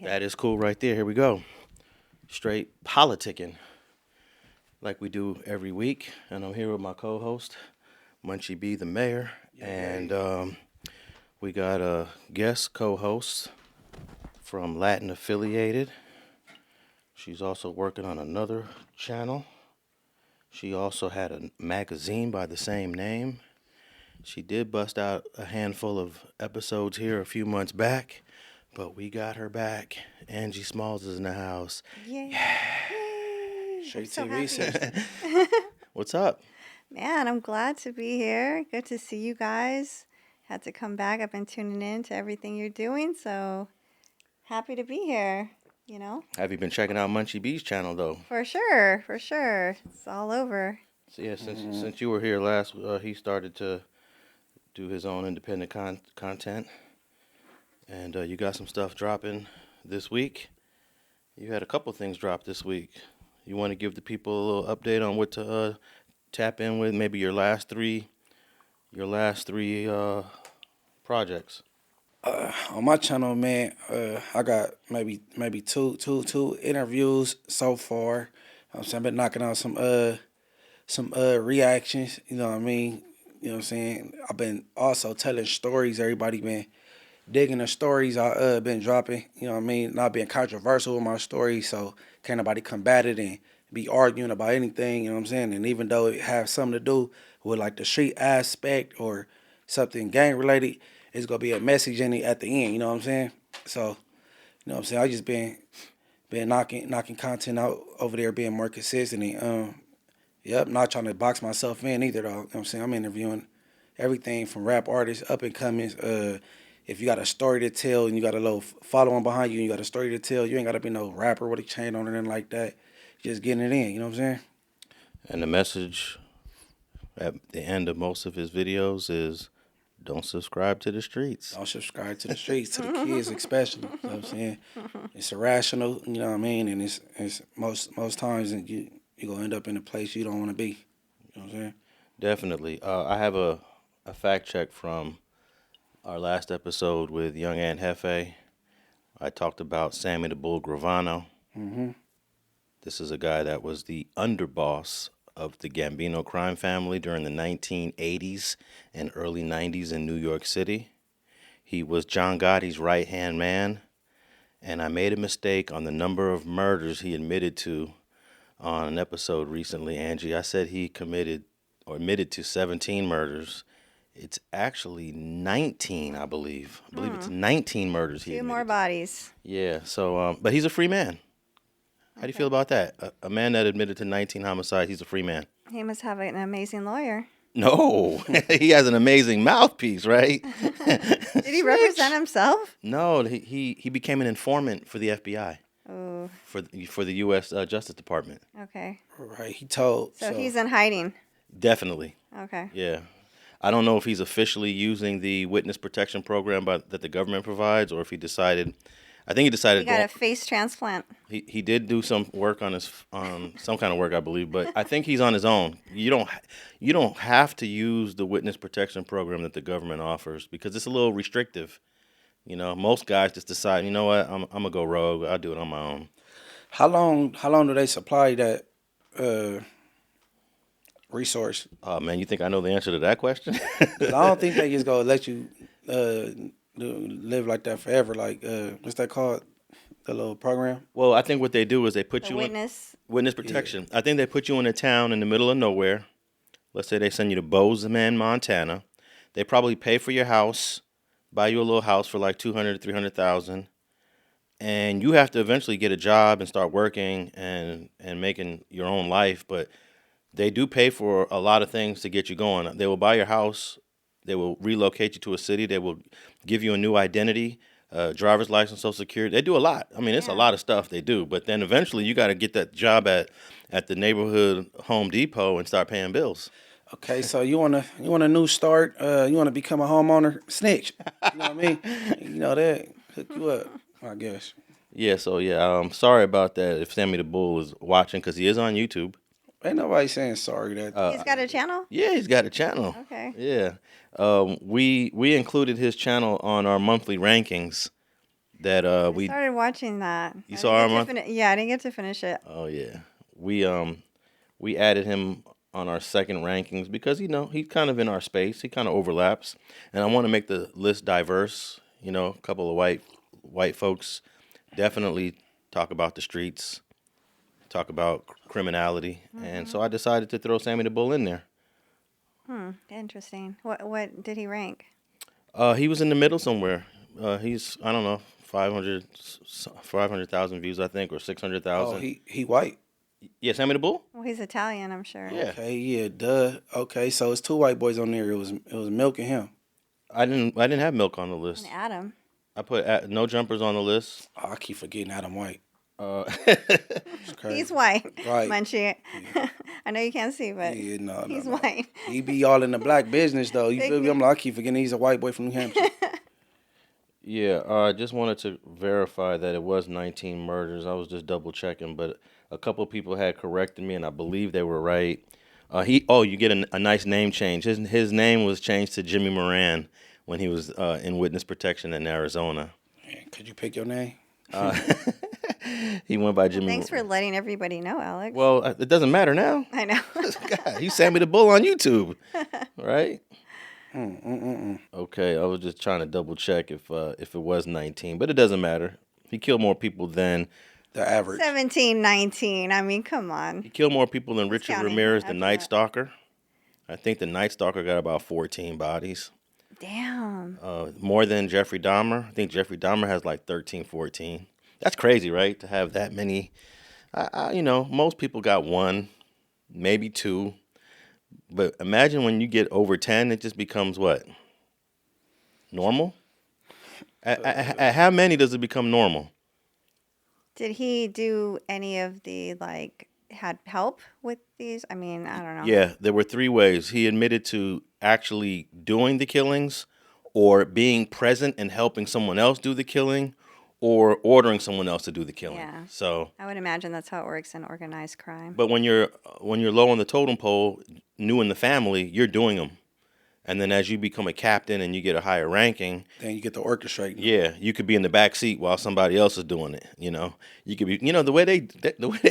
That is cool right there. Here we go. Straight Politicking, like we do every week. And I'm here with my co-host, Munchie B, the mayor. And we got a guest co-host from Latin Affiliated. She's also working on another channel. She also had a magazine by the same name. She did bust out a handful of episodes here a few months back, but we got her back. Angee Smallz is in the house. Yay. Straight so TV. What's up? Man, I'm glad to be here. Good to see you guys. Had to come back. I've been tuning in to everything you're doing, so happy to be here, you know? Have you been checking out Munchie B's channel, though? For sure. It's all over. So, yeah, since you were here last, he started to do his own independent content. And you got some stuff dropping this week. You had a couple things drop this week. You want to give the people a little update on what to tap in with, maybe your last three projects? On my channel, man, I got maybe two interviews so far. I've been knocking out some reactions. You know what I mean? You know what I'm saying? I've been also telling stories. Everybody been digging the stories I been dropping. You know what I mean? Not being controversial with my stories, so can't nobody combat it and be arguing about anything. You know what I'm saying? And even though it has something to do with like the street aspect or something gang related, it's gonna be a message in it at the end. You know what I'm saying? So, you know what I'm saying? I just been knocking content out over there, being more consistent. And, not trying to box myself in either, though. You know what I'm saying? I'm interviewing everything from rap artists, up and comings. If you got a story to tell and you got a little following behind you and you got a story to tell, you ain't got to be no rapper with a chain on or anything like that. Just getting it in, you know what I'm saying? And the message at the end of most of his videos is, don't subscribe to the streets. Don't subscribe to the streets, to the kids especially. You know what I'm saying? It's irrational, you know what I mean? And it's most times you're going to end up in a place you don't want to be. You know what I'm saying? Definitely. I have a fact check from our last episode with Young Aunt Hefe. I talked about Sammy The Bull Gravano. Mm-hmm. This is a guy that was the underboss of the Gambino crime family during the 1980s and early 90s in New York City. He was John Gotti's right-hand man, and I made a mistake on the number of murders he admitted to on an episode recently, Angee. I said he admitted to 17 murders. It's actually 19, I believe. I believe it's 19 murders he admitted Two more to. bodies. Yeah, so, but he's a free man. How do you feel about that? A man that admitted to 19 homicides, he's a free man. He must have an amazing lawyer. No, he has an amazing mouthpiece, right? Did he represent himself? No, he became an informant for the FBI, Oh, for the U.S. Justice Department. okay. Right, he told. So he's in hiding. Definitely, Okay. yeah. I don't know if he's officially using the witness protection program that the government provides, or if he decided. I think he decided. He got a face transplant. He did do some work on some kind of work, I believe, but I think he's on his own. You don't have to use the witness protection program that the government offers because it's a little restrictive. You know, most guys just decide, you know what, I'm gonna go rogue. I'll do it on my own. How long do they supply that resource? Oh man, you think I know the answer to that question? 'Cause I don't think they just gonna let you live like that forever. Like what's that called? The little program. Well, I think what they do is they put The you witness. in witness protection. Yeah. I think they put you in a town in the middle of nowhere. Let's say they send you to Bozeman, Montana. They probably pay for your house, buy you a little house for like $200,000 to $300,000, and you have to eventually get a job and start working and making your own life. But they do pay for a lot of things to get you going. They will buy your house. They will relocate you to a city. They will give you a new identity, driver's license, Social Security. They do a lot. I mean, it's a lot of stuff they do. But then eventually you got to get that job at the neighborhood Home Depot and start paying bills. Okay, so you want a new start? You want to become a homeowner? Snitch. You know what I mean? You know that hook you up, I guess. Yeah. So yeah. Sorry about that. If Sammy the Bull is watching, because he is on YouTube. Ain't nobody saying sorry that. He's got a channel? Yeah, he's got a channel. Okay. Yeah. We included his channel on our monthly rankings that I we started watching that. you I saw didn't our get month. to yeah, I didn't get to finish it. Oh yeah, we added him on our second rankings because he's kind of in our space. He kind of overlaps, and I want to make the list diverse. A couple of white folks definitely talk about the streets, talk about criminality, and so I decided to throw Sammy the Bull in there. Interesting. What did he rank? He was in the middle somewhere. He's I don't know 500,000 views I think or Oh, 600,000. he white. Yeah, Sammy the Bull. Well, he's Italian, I'm sure. Yeah. Okay, yeah, duh. Okay, so it's two white boys on there. It was Milk and him. I didn't have Milk on the list. And Adam. I put No Jumpers on the list. Oh, I keep forgetting Adam White. It's crazy. He's white. Right. Munchie. I know you can't see, but Yeah, no, he's no. white. He be all in the black business though. You feel me? I'm like, I keep forgetting he's a white boy from New Hampshire. Yeah, I just wanted to verify that it was 19 murders. I was just double checking, but a couple people had corrected me, and I believe they were right. You get a nice name change. His name was changed to Jimmy Moran when he was in witness protection in Arizona. Man, could you pick your name? He went by Jimmy. Thanks for letting everybody know, Alex. Well, it doesn't matter now. I know. God, he's Sammy the Bull on YouTube, right? Okay, I was just trying to double check if it was 19, but it doesn't matter. He killed more people than The average. 17, 19. I mean, come he on. killed more people than Richard counting Ramirez, the after Night that. Stalker. I think the Night Stalker got about 14 bodies. Damn. More than Jeffrey Dahmer. I think Jeffrey Dahmer has like 13, 14. That's crazy, right? To have that many. Most people got one, maybe two. But imagine when you get over 10, it just becomes what? Normal? At how many does it become normal? Did he do any of the, had help with these? I mean, I don't know. Yeah, there were three ways. He admitted to actually doing the killings, or being present and helping someone else do the killing, or ordering someone else to do the killing. Yeah. So, I would imagine that's how it works in organized crime. but when you're low on the totem pole, new in the family, you're doing them. And then as you become a captain and you get a higher ranking, Then you get the orchestrating. yeah, you could be in the back seat while somebody else is doing it. You could be. The way they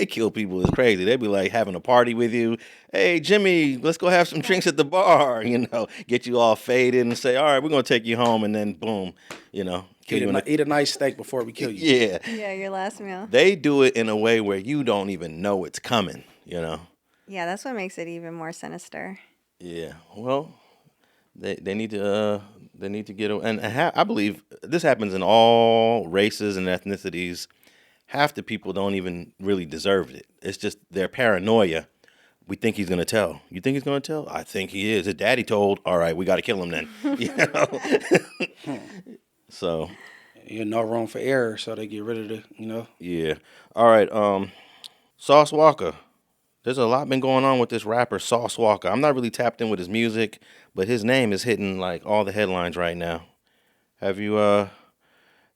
kill people is crazy. They'd be like having a party with you. Hey, Jimmy, let's go have some drinks at the bar. Get you all faded and say, all right, we're gonna take you home, and then boom, kill you. Eat a nice steak before we kill you. Yeah, Yeah, your last meal. they do it in a way where you don't even know it's coming. Yeah, that's what makes it even more sinister. Yeah. Well, they need to get I believe this happens in all races and ethnicities. Half the people don't even really deserve it. It's just their paranoia. We think he's gonna tell. You think he's gonna tell? I think he is. His daddy told. All right, we got to kill him then. So. No room for error, so they get rid of Yeah. All right. Sauce Walka. There's a lot been going on with this rapper Sauce Walka. I'm not really tapped in with his music, but his name is hitting like all the headlines right now. Have you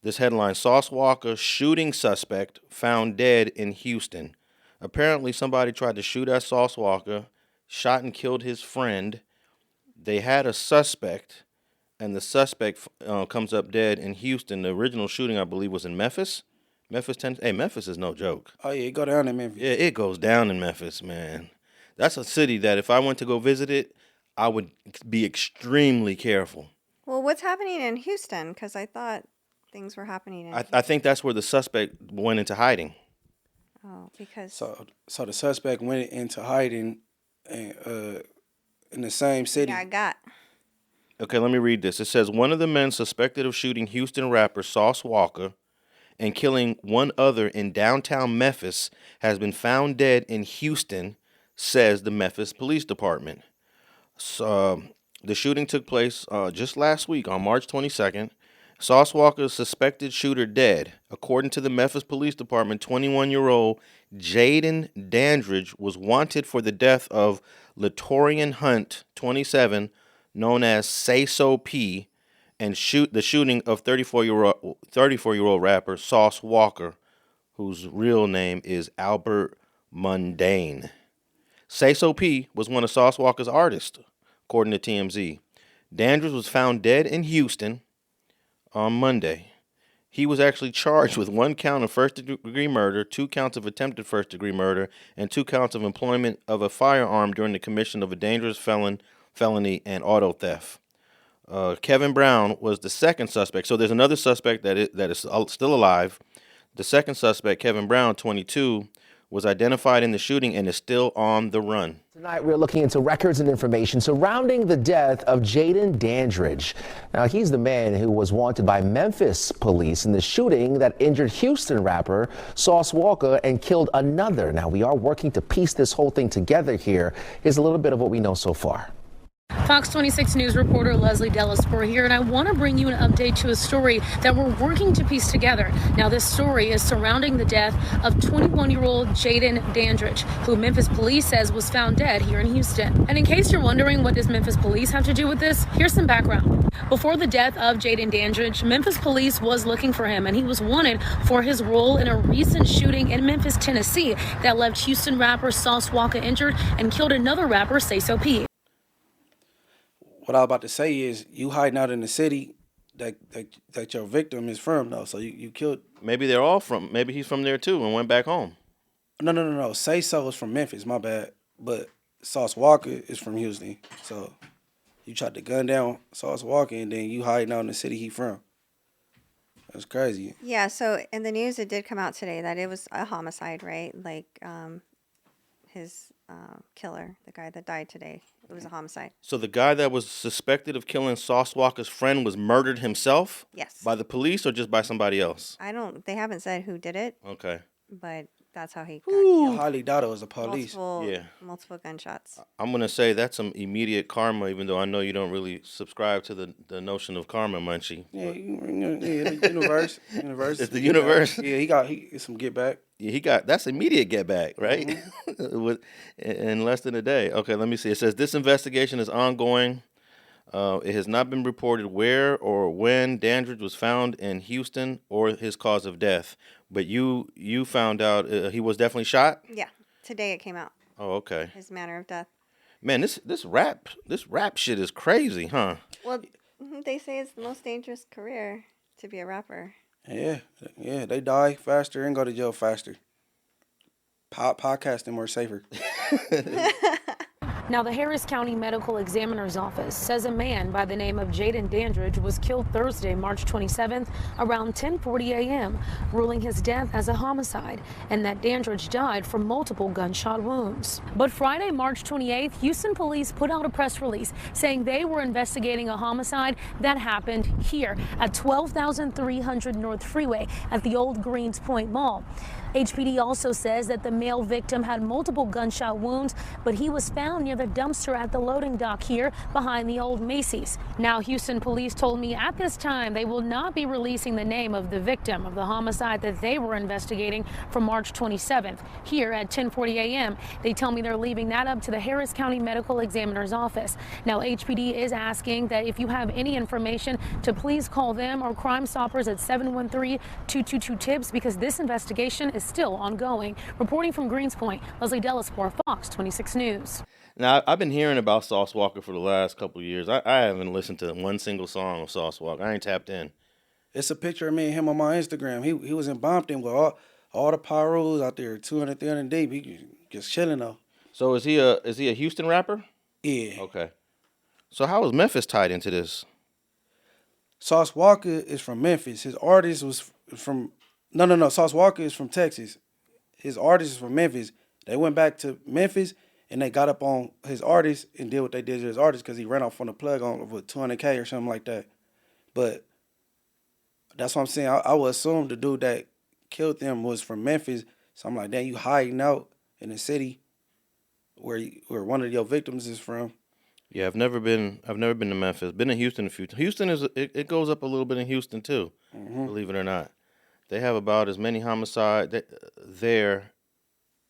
this headline, Sauce Walka shooting suspect found dead in Houston. Apparently somebody tried to shoot at Sauce Walka, shot and killed his friend. They had a suspect, and the suspect comes up dead in Houston. The original shooting, I believe, was in Memphis. Memphis Tennessee. Hey, Memphis is no joke. Oh yeah, go down in Memphis. Yeah, it goes down in Memphis, man. That's a city that if I went to go visit it, I would be extremely careful. Well, what's happening in Houston? Because I thought things were happening in I think that's where the suspect went into hiding. Oh, because... So the suspect went into hiding in the same city. Yeah, I got... Okay, let me read this. It says, one of the men suspected of shooting Houston rapper Sauce Walka and killing one other in downtown Memphis has been found dead in Houston, says the Memphis Police Department. So, the shooting took place just last week on March 22nd. Sauce Walka's suspected shooter dead. According to the Memphis Police Department, 21-year-old Jayde Dandridge was wanted for the death of Latorian Hunt, 27, known as Sayso P, and the shooting of 34-year-old rapper Sauce Walka, whose real name is Alber Mondane. Sayso P was one of Sauce Walka's artists, according to TMZ. Dandridge was found dead in Houston on Monday. He was actually charged with 1 count of first-degree murder, 2 counts of attempted first-degree murder, and 2 counts of employment of a firearm during the commission of a dangerous felony and auto theft. Kevin Brown was the second suspect. So there's another suspect that is still alive. The second suspect, Kevin Brown, 22, was identified in the shooting and is still on the run. Tonight, we're looking into records and information surrounding the death of Jayde Dandridge. Now, he's the man who was wanted by Memphis police in the shooting that injured Houston rapper Sauce Walka and killed another. Now, we are working to piece this whole thing together here. Here's a little bit of what we know so far. Fox 26 News reporter Leslie Delaspore here, and I want to bring you an update to a story that we're working to piece together. Now, this story is surrounding the death of 21-year-old Jayde Dandridge, who Memphis police says was found dead here in Houston. And in case you're wondering what does Memphis police have to do with this, here's some background. Before the death of Jayde Dandridge, Memphis police was looking for him, and he was wanted for his role in a recent shooting in Memphis, Tennessee, that left Houston rapper Sauce Walka injured and killed another rapper, Sayso P. What I was about to say is you hiding out in the city that your victim is from, though. So you killed. Maybe they're all from. Maybe he's from there too and went back home. No. Sayso is from Memphis. My bad. But Sauce Walka is from Houston. So you tried to gun down Sauce Walka and then you hiding out in the city he from. That's crazy. Yeah, so in the news, it did come out today that it was a homicide, right? Like his killer, the guy that died today, it was a homicide. So the guy that was suspected of killing Sauce Walka's friend was murdered himself? Yes. By the police or just by somebody else? They haven't said who did it. Okay. But that's how he got I killed. highly doubt it was the police. Multiple gunshots. I'm going to say that's some immediate karma, even though I know you don't really subscribe to the notion of karma, Munchie. Yeah, the universe. It's the universe? Yeah, he got some get back. Yeah, that's immediate get back, right? Mm-hmm. In less than a day. Okay, let me see. It says this investigation is ongoing. It has not been reported where or when Dandridge was found in Houston or his cause of death. But you found out he was definitely shot? Yeah, today it came out. Oh, okay. His manner of death. Man, this rap shit is crazy, huh? Well, they say it's the most dangerous career to be a rapper. Yeah, they die faster and go to jail faster. Podcasting more safer. Now, the Harris County Medical Examiner's Office says a man by the name of Jayde Dandridge was killed Thursday, March 27th, around 10:40 a.m., ruling his death as a homicide, and that Dandridge died from multiple gunshot wounds. But Friday, March 28th, Houston police put out a press release saying they were investigating a homicide that happened here at 12,300 North Freeway at the old Greens Point Mall. HPD also says that the male victim had multiple gunshot wounds, but he was found near the dumpster at the loading dock here behind the old Macy's. Now, Houston police told me at this time they will not be releasing the name of the victim of the homicide that they were investigating from March 27th. Here at 10:40 a.m., they tell me they're leaving that up to the Harris County Medical Examiner's Office. Now, HPD is asking that if you have any information to please call them or Crime Stoppers at 713-222-TIPS because this investigation is still ongoing. Reporting from Greens Point, Leslie Delaspore, Fox 26 News. Now, I've been hearing about Sauce Walka for the last couple of years. I haven't listened to one single song of Sauce Walka. I ain't tapped in. It's a picture of me and him on my Instagram. He was in Bompton with all the pyros out there, 200, 300 deep. He just chilling though. So is he a Houston rapper? Yeah. Okay. So how is Memphis tied into this? Sauce Walka is from Memphis. His artist was from Sauce Walka is from Texas. His artist is from Memphis. They went back to Memphis and they got up on his artist and did what they did to his artist because he ran off on the plug on with 200K or something like that. But that's what I'm saying. I would assume the dude that killed them was from Memphis. So I'm like, damn, you hiding out in the city where one of your victims is from. Yeah, I've never been to Memphis. Been in Houston a few times. Houston it goes up a little bit in Houston too, believe it or not. They have about as many homicides there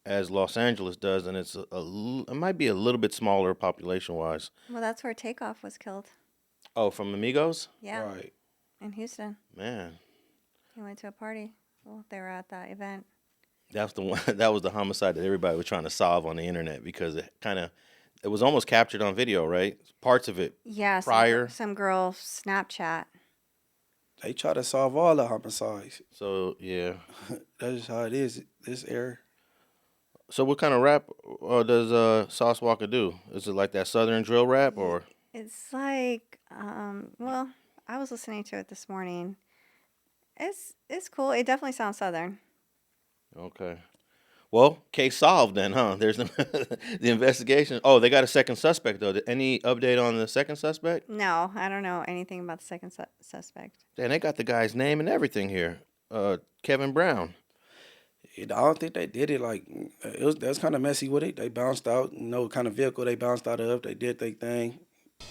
as Los Angeles does, and it might be a little bit smaller population-wise. Well, that's where Takeoff was killed. Oh, from Amigos? Yeah. Right. In Houston. Man. He went to a party. Well, they were at that event. That's the one. That was the homicide that everybody was trying to solve on the internet because it was almost captured on video, right? Parts of it. Yeah. Prior. Some girl Snapchat They try to solve all the homicides. So yeah. That's just how it is this era. So what kind of rap does Sauce Walka do? Is it like that Southern drill rap or? It's like, well, I was listening to it this morning. It's cool. It definitely sounds Southern. Okay. Well, case solved then, huh? There's the investigation. Oh, they got a second suspect though. Any update on the second suspect? No, I don't know anything about the second suspect. Damn, they got the guy's name and everything here. Kevin Brown. I don't think they did it like that was kind of messy with it. They bounced out, what kind of vehicle they bounced out of. They did their thing.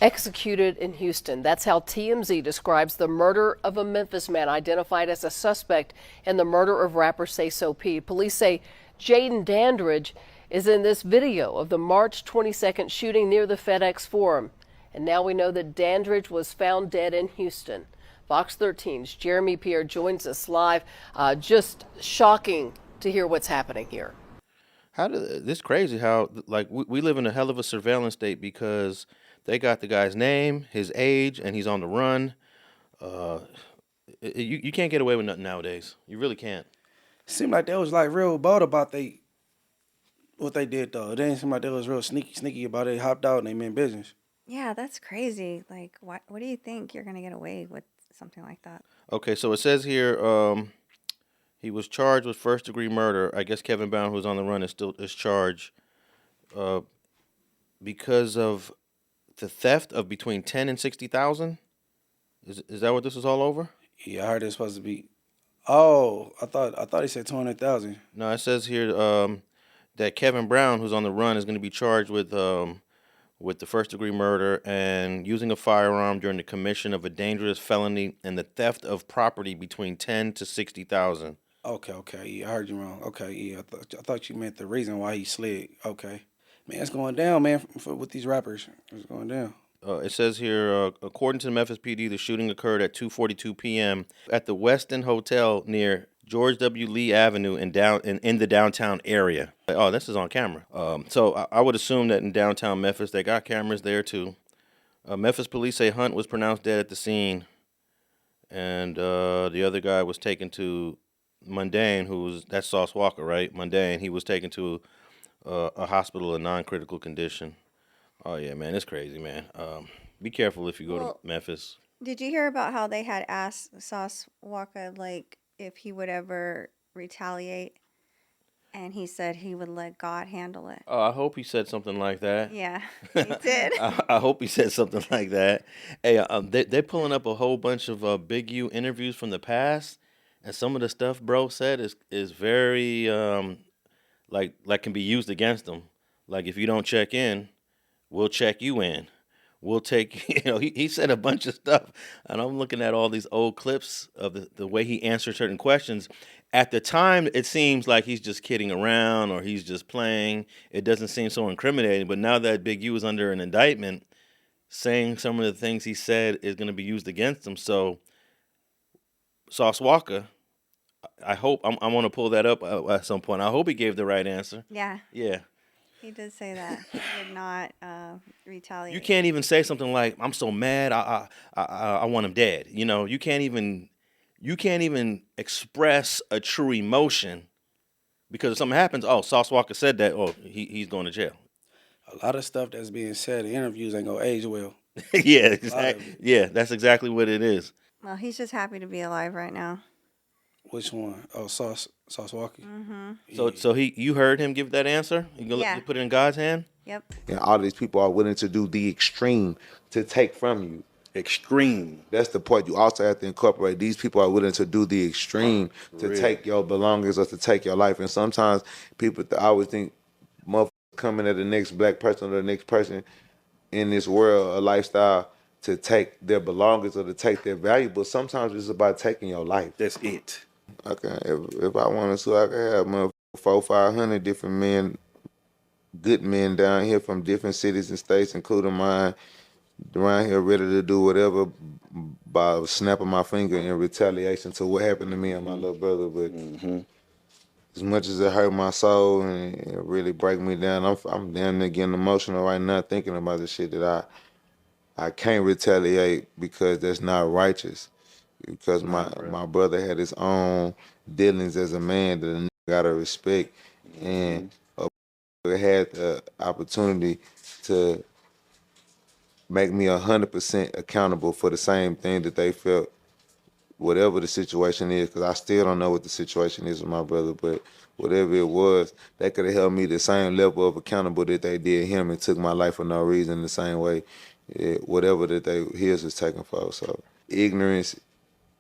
Executed in Houston. That's how TMZ describes the murder of a Memphis man identified as a suspect in the murder of rapper Sayso P. Police say Jayde Dandridge is in this video of the March 22nd shooting near the FedEx Forum. And now we know that Dandridge was found dead in Houston. Fox 13's Jeremy Pierre joins us live. Just shocking to hear what's happening here. This crazy how like we live in a hell of a surveillance state because they got the guy's name, his age, and he's on the run. You can't get away with nothing nowadays. You really can't. Seemed like they was like real bold about what they did though. It didn't seem like they was real sneaky about it. They hopped out and they meant business. Yeah, that's crazy. Like, what do you think you're gonna get away with something like that? Okay, so it says here he was charged with first-degree murder. I guess Kevin Brown, who's on the run, is charged because of the theft of between 10 and 60,000. Is that what this is all over? Yeah, I heard it's supposed to be. Oh, I thought he said 200,000. No, it says here that Kevin Brown, who's on the run, is going to be charged with the first-degree murder and using a firearm during the commission of a dangerous felony and the theft of property between 10 to 60,000. Okay, yeah, I heard you wrong. Okay, yeah, I thought you meant the reason why he slid. Okay, man, it's going down, man, with these rappers. It's going down. It says here, according to the Memphis PD, the shooting occurred at 2:42 p.m. at the Westin Hotel near George W. Lee Avenue in the downtown area. Oh, this is on camera. So I would assume that in downtown Memphis, they got cameras there too. Memphis police say Hunt was pronounced dead at the scene, and the other guy was taken to Mondane, that's Sauce Walka, right? Mondane. He was taken to a hospital in non-critical condition. Oh yeah, man, it's crazy, man. Be careful if you go to Memphis. Did you hear about how they had asked Sauce Walka like if he would ever retaliate, and he said he would let God handle it? Oh, I hope he said something like that. Yeah, he did. I hope he said something like that. Hey, they're pulling up a whole bunch of Big U interviews from the past, and some of the stuff bro said is very like can be used against him. Like if you don't check in, we'll check you in. We'll take, he said a bunch of stuff. And I'm looking at all these old clips of the way he answered certain questions. At the time, it seems like he's just kidding around or he's just playing. It doesn't seem so incriminating. But now that Big U is under an indictment, saying some of the things he said is going to be used against him. So, Sauce Walka, I hope, I want to pull that up at some point. I hope he gave the right answer. Yeah. Yeah. He did say that he would not retaliate. You can't even say something like, "I'm so mad, I want him dead." You can't even express a true emotion because if something happens, oh, Sauce Walka said that, oh, he's going to jail. A lot of stuff that's being said in interviews ain't gonna age well. Yeah, exactly. Yeah, that's exactly what it is. Well, he's just happy to be alive right now. Which one? Oh, Sauce Walka. Mm-hmm. So you heard him give that answer? You put it in God's hand? Yep. And all these people are willing to do the extreme to take from you. Extreme. That's the point. You also have to incorporate these people are willing to do the extreme to take your belongings or to take your life. And sometimes people always think motherfuckers coming at the next black person or the next person in this world, a lifestyle, to take their belongings or to take their valuables. Sometimes it's about taking your life. That's it. Okay, if I wanted to, I could have 400-500 different men, good men down here from different cities and states, including mine, around here ready to do whatever by snapping my finger in retaliation to what happened to me and my little brother. But as much as it hurt my soul and it really break me down, I'm damn near getting emotional right now thinking about the shit that I can't retaliate because that's not righteous. because my brother had his own dealings as a man that a nigga gotta respect, and had the opportunity to make me 100% accountable for the same thing that they felt, whatever the situation is, because I still don't know what the situation is with my brother, but whatever it was, that could have held me the same level of accountable that they did him and took my life for no reason the same way, whatever that his was taken for. So ignorance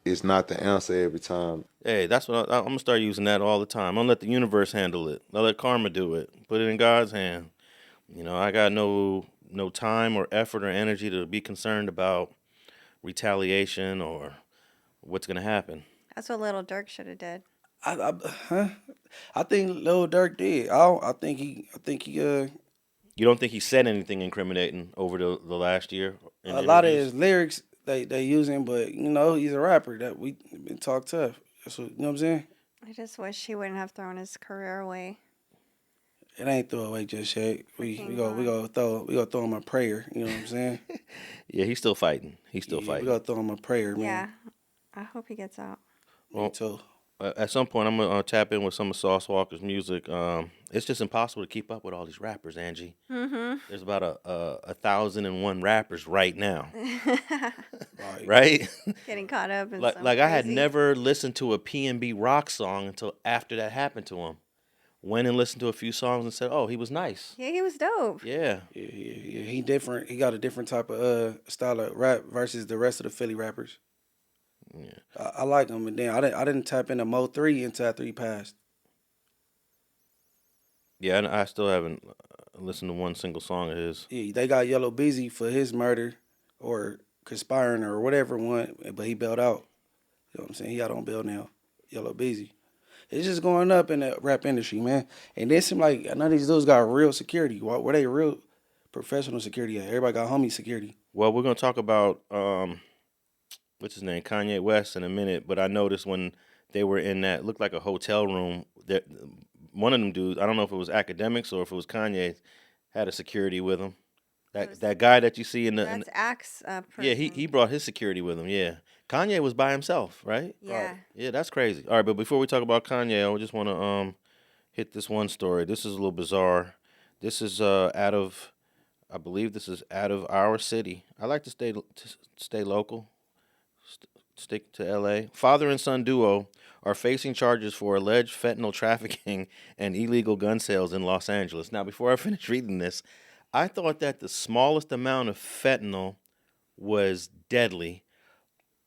is not the answer every time. Hey, that's what I'm gonna start using that all the time. I'm gonna let the universe handle it. I'll let karma do it. Put it in God's hand. You know, I got no time or effort or energy to be concerned about retaliation or what's gonna happen. That's what Little Dirk should have did. I think Lil Durk did. I think he. You don't think he said anything incriminating over the last year? A lot of his lyrics they using, but you know he's a rapper that we been talk tough. That's what, you know what I'm saying. I just wish he wouldn't have thrown his career away. It ain't throw away just yet. We go throw him a prayer. You know what I'm saying? Yeah, he's still fighting. He's still fighting. We gotta throw him a prayer, man. Yeah, I hope he gets out. Me too. At some point, I'm gonna tap in with some of Sauce Walka's music. It's just impossible to keep up with all these rappers, Angee. Mm-hmm. There's about 1,001 rappers right now, right? Getting caught up in like some I had crazy- never listened to a P&B rock song until after that happened to him. Went and listened to a few songs and said, "Oh, he was nice." Yeah, he was dope. Yeah. Yeah. He different. He got a different type of style of rap versus the rest of the Philly rappers. Yeah. I like him, and then I didn't tap into Mo 3 until after he passed. Yeah, and I still haven't listened to one single song of his. Yeah, they got Yellow Busy for his murder or conspiring or whatever one, but he bailed out. You know what I'm saying? He out on bail now. Yellow Busy. It's just going up in the rap industry, man. And it seems like none of these dudes got real security. Were they real professional security at? Everybody got homie security. Well, we're gonna talk about what's his name, Kanye West, in a minute. But I noticed when they were in that looked like a hotel room, that one of them dudes, I don't know if it was academics or if it was Kanye, had a security with him. That guy that you see in the That's Axe. yeah, he brought his security with him. Yeah, Kanye was by himself, right? Yeah. Yeah, that's crazy. All right, but before we talk about Kanye, I just want to hit this one story. This is a little bizarre. This is I believe this is out of our city. I like to stay local, stick to L.A. Father and son duo are facing charges for alleged fentanyl trafficking and illegal gun sales in Los Angeles. Now, before I finish reading this, I thought that the smallest amount of fentanyl was deadly,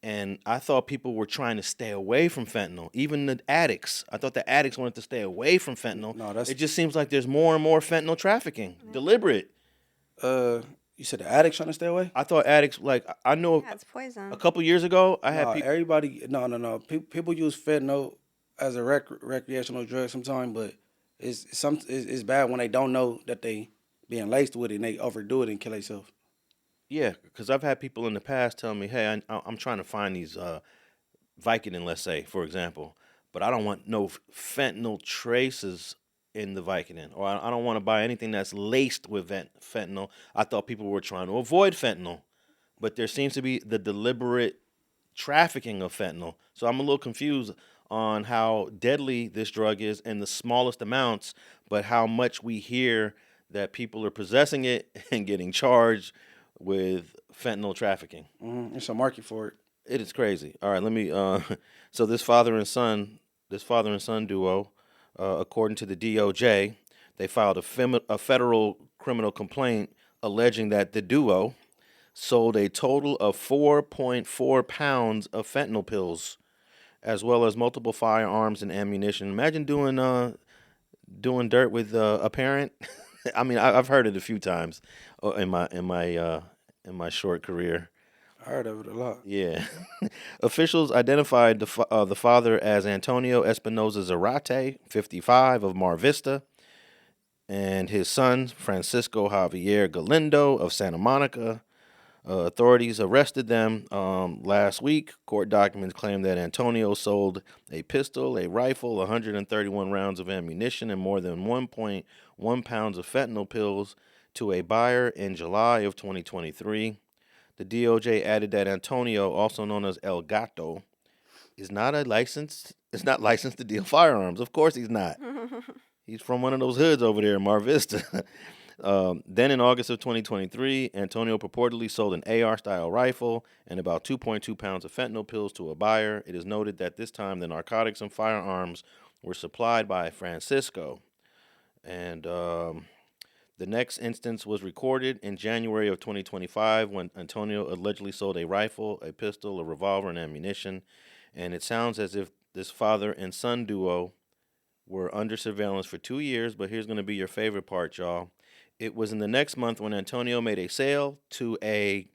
and I thought people were trying to stay away from fentanyl. Even the addicts. I thought the addicts wanted to stay away from fentanyl. No, it just seems like there's more and more fentanyl trafficking. Deliberate. You said the addicts trying to stay away? I thought addicts, like, I know Yeah, it's poison. a couple years ago, I had people. Everybody, no. People use fentanyl as a recreational drug sometimes, but it's bad when they don't know that they being laced with it and they overdo it and kill themselves. Yeah, because I've had people in the past tell me, hey, I'm trying to find these Vicodin, let's say, for example, but I don't want no fentanyl traces in the Vicodin, or I don't want to buy anything that's laced with fentanyl. I thought people were trying to avoid fentanyl, but there seems to be the deliberate trafficking of fentanyl. So I'm a little confused on how deadly this drug is in the smallest amounts, but how much we hear that people are possessing it and getting charged with fentanyl trafficking. Mm-hmm. It's a market for it. It is crazy. All right, let me. So this father and son duo, according to the DOJ, they filed a federal criminal complaint alleging that the duo sold a total of 4.4 pounds of fentanyl pills, as well as multiple firearms and ammunition. Imagine doing dirt with a parent. I mean, I've heard it a few times in my short career. I heard of it a lot. Yeah. Officials identified the father as Antonio Espinoza Zarate, 55, of Mar Vista, and his son, Francisco Javier Galindo of Santa Monica. Authorities arrested them last week. Court documents claim that Antonio sold a pistol, a rifle, 131 rounds of ammunition, and more than 1.1 pounds of fentanyl pills to a buyer in July of 2023. The DOJ added that Antonio, also known as El Gato, is not licensed to deal firearms. Of course he's not. He's from one of those hoods over there in Mar Vista. Then in August of 2023, Antonio purportedly sold an AR-style rifle and about 2.2 pounds of fentanyl pills to a buyer. It is noted that this time the narcotics and firearms were supplied by Francisco. And the next instance was recorded in January of 2025 when Antonio allegedly sold a rifle, a pistol, a revolver, and ammunition. And it sounds as if this father and son duo were under surveillance for 2 years, but here's going to be your favorite part, y'all. It was in the next month when Antonio made a sale to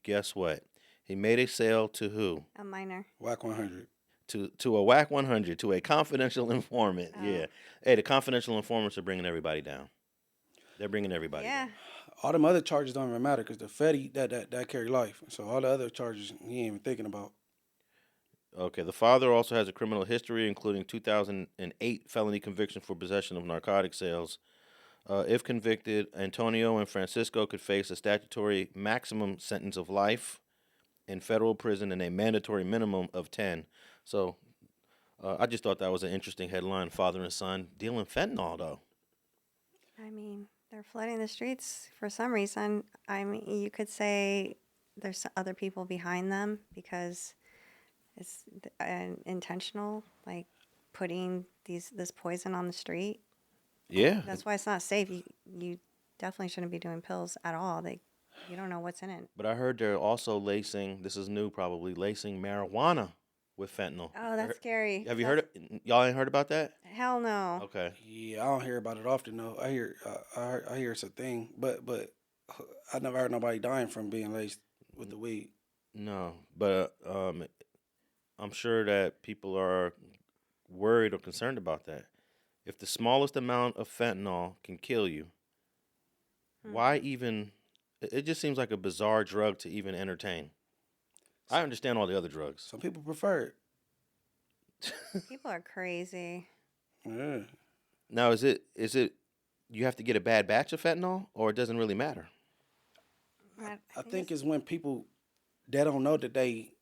guess what? He made a sale to who? A minor. Whack 100. To a Whack 100, to a confidential informant. Oh. Yeah. Hey, the confidential informants are bringing everybody down. They're bringing everybody Yeah. down. All them other charges don't even matter because the Fetty, that carry life. So all the other charges he ain't even thinking about. Okay, the father also has a criminal history, including 2008 felony conviction for possession of narcotic sales. If convicted, Antonio and Francisco could face a statutory maximum sentence of life in federal prison and a mandatory minimum of 10. So I just thought that was an interesting headline, father and son dealing fentanyl, though. I mean, they're flooding the streets for some reason. I mean, you could say there's other people behind them because it's intentional, like putting this poison on the street. Yeah. That's why it's not safe. You definitely shouldn't be doing pills at all. You don't know what's in it. But I heard they're also lacing, this is new probably, lacing marijuana with fentanyl. Oh, that's scary. Have you heard it? Y'all ain't heard about that? Hell no. Okay. Yeah, I don't hear about it often though. I hear it's a thing, but I never heard nobody dying from being laced with the weed. No, but I'm sure that people are worried or concerned about that. If the smallest amount of fentanyl can kill you, why even? It just seems like a bizarre drug to even entertain. I understand all the other drugs. Some people prefer it. People are crazy. Yeah. Now, is it you have to get a bad batch of fentanyl, or it doesn't really matter? I think it's when people that don't know that they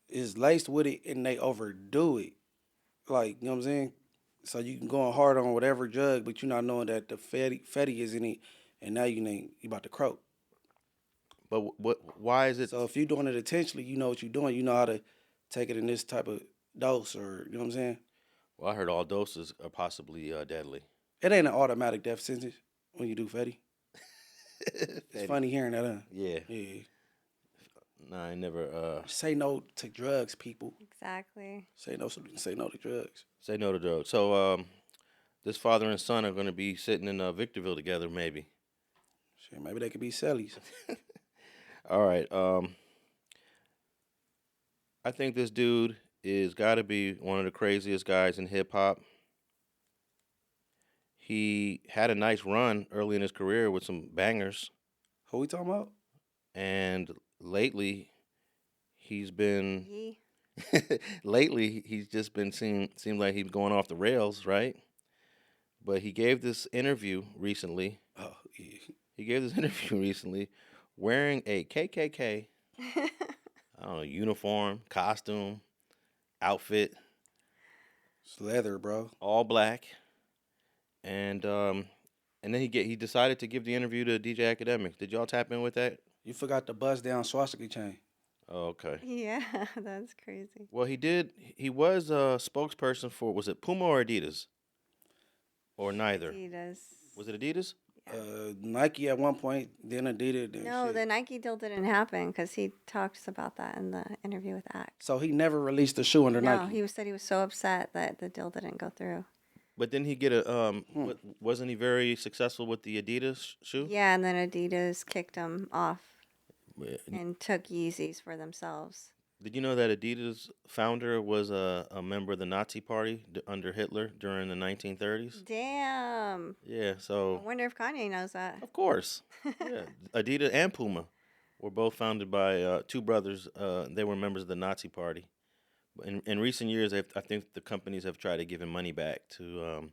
is laced with it and they overdo it. Like, you know what I'm saying? So you can go hard on whatever drug, but you're not knowing that the fatty is in it, and now you about to croak. But why is it? So if you're doing it intentionally, you know what you're doing. You know how to take it in this type of dose, or you know what I'm saying? Well, I heard all doses are possibly deadly. It ain't an automatic death sentence when you do fatty. It's funny hearing that, huh? Yeah. Yeah. No, I never. Say no to drugs, people. Exactly. Say no to drugs. Say no to drugs. So, this father and son are going to be sitting in Victorville together, maybe. Shit, maybe they could be cellies. All right. I think this dude is got to be one of the craziest guys in hip hop. He had a nice run early in his career with some bangers, Who we talking about? and lately he's been Yee. lately he's just been seemed like he's going off the rails, right? But he gave this interview recently. Oh, yeah. He gave this interview recently wearing a KKK, I don't know, uniform, costume, outfit, It's leather, bro. all black. And then he decided to give the interview to DJ Academics. Did y'all tap in with that? You forgot the bust down swastika chain. Oh, okay. Yeah, that's crazy. Well, he did. He was a spokesperson for, was it Puma or Adidas? Or neither? Adidas. Was it Adidas? Nike at one point, then Adidas. Then No, shit. the Nike deal didn't happen because he talks about that in the interview with Act. So he never released a shoe under No, Nike. he said he was so upset that the deal didn't go through. But didn't he get a, wasn't he very successful with the Adidas shoe? Yeah, and then Adidas kicked him off Yeah. and took Yeezys for themselves. Did you know that Adidas founder was a member of the Nazi Party under Hitler during the 1930s? Damn. Yeah, I so wonder if Kanye knows that. of course, yeah, Adidas and Puma were both founded by two brothers. They were members of the Nazi Party. In recent years, I think the companies have tried to give him money back to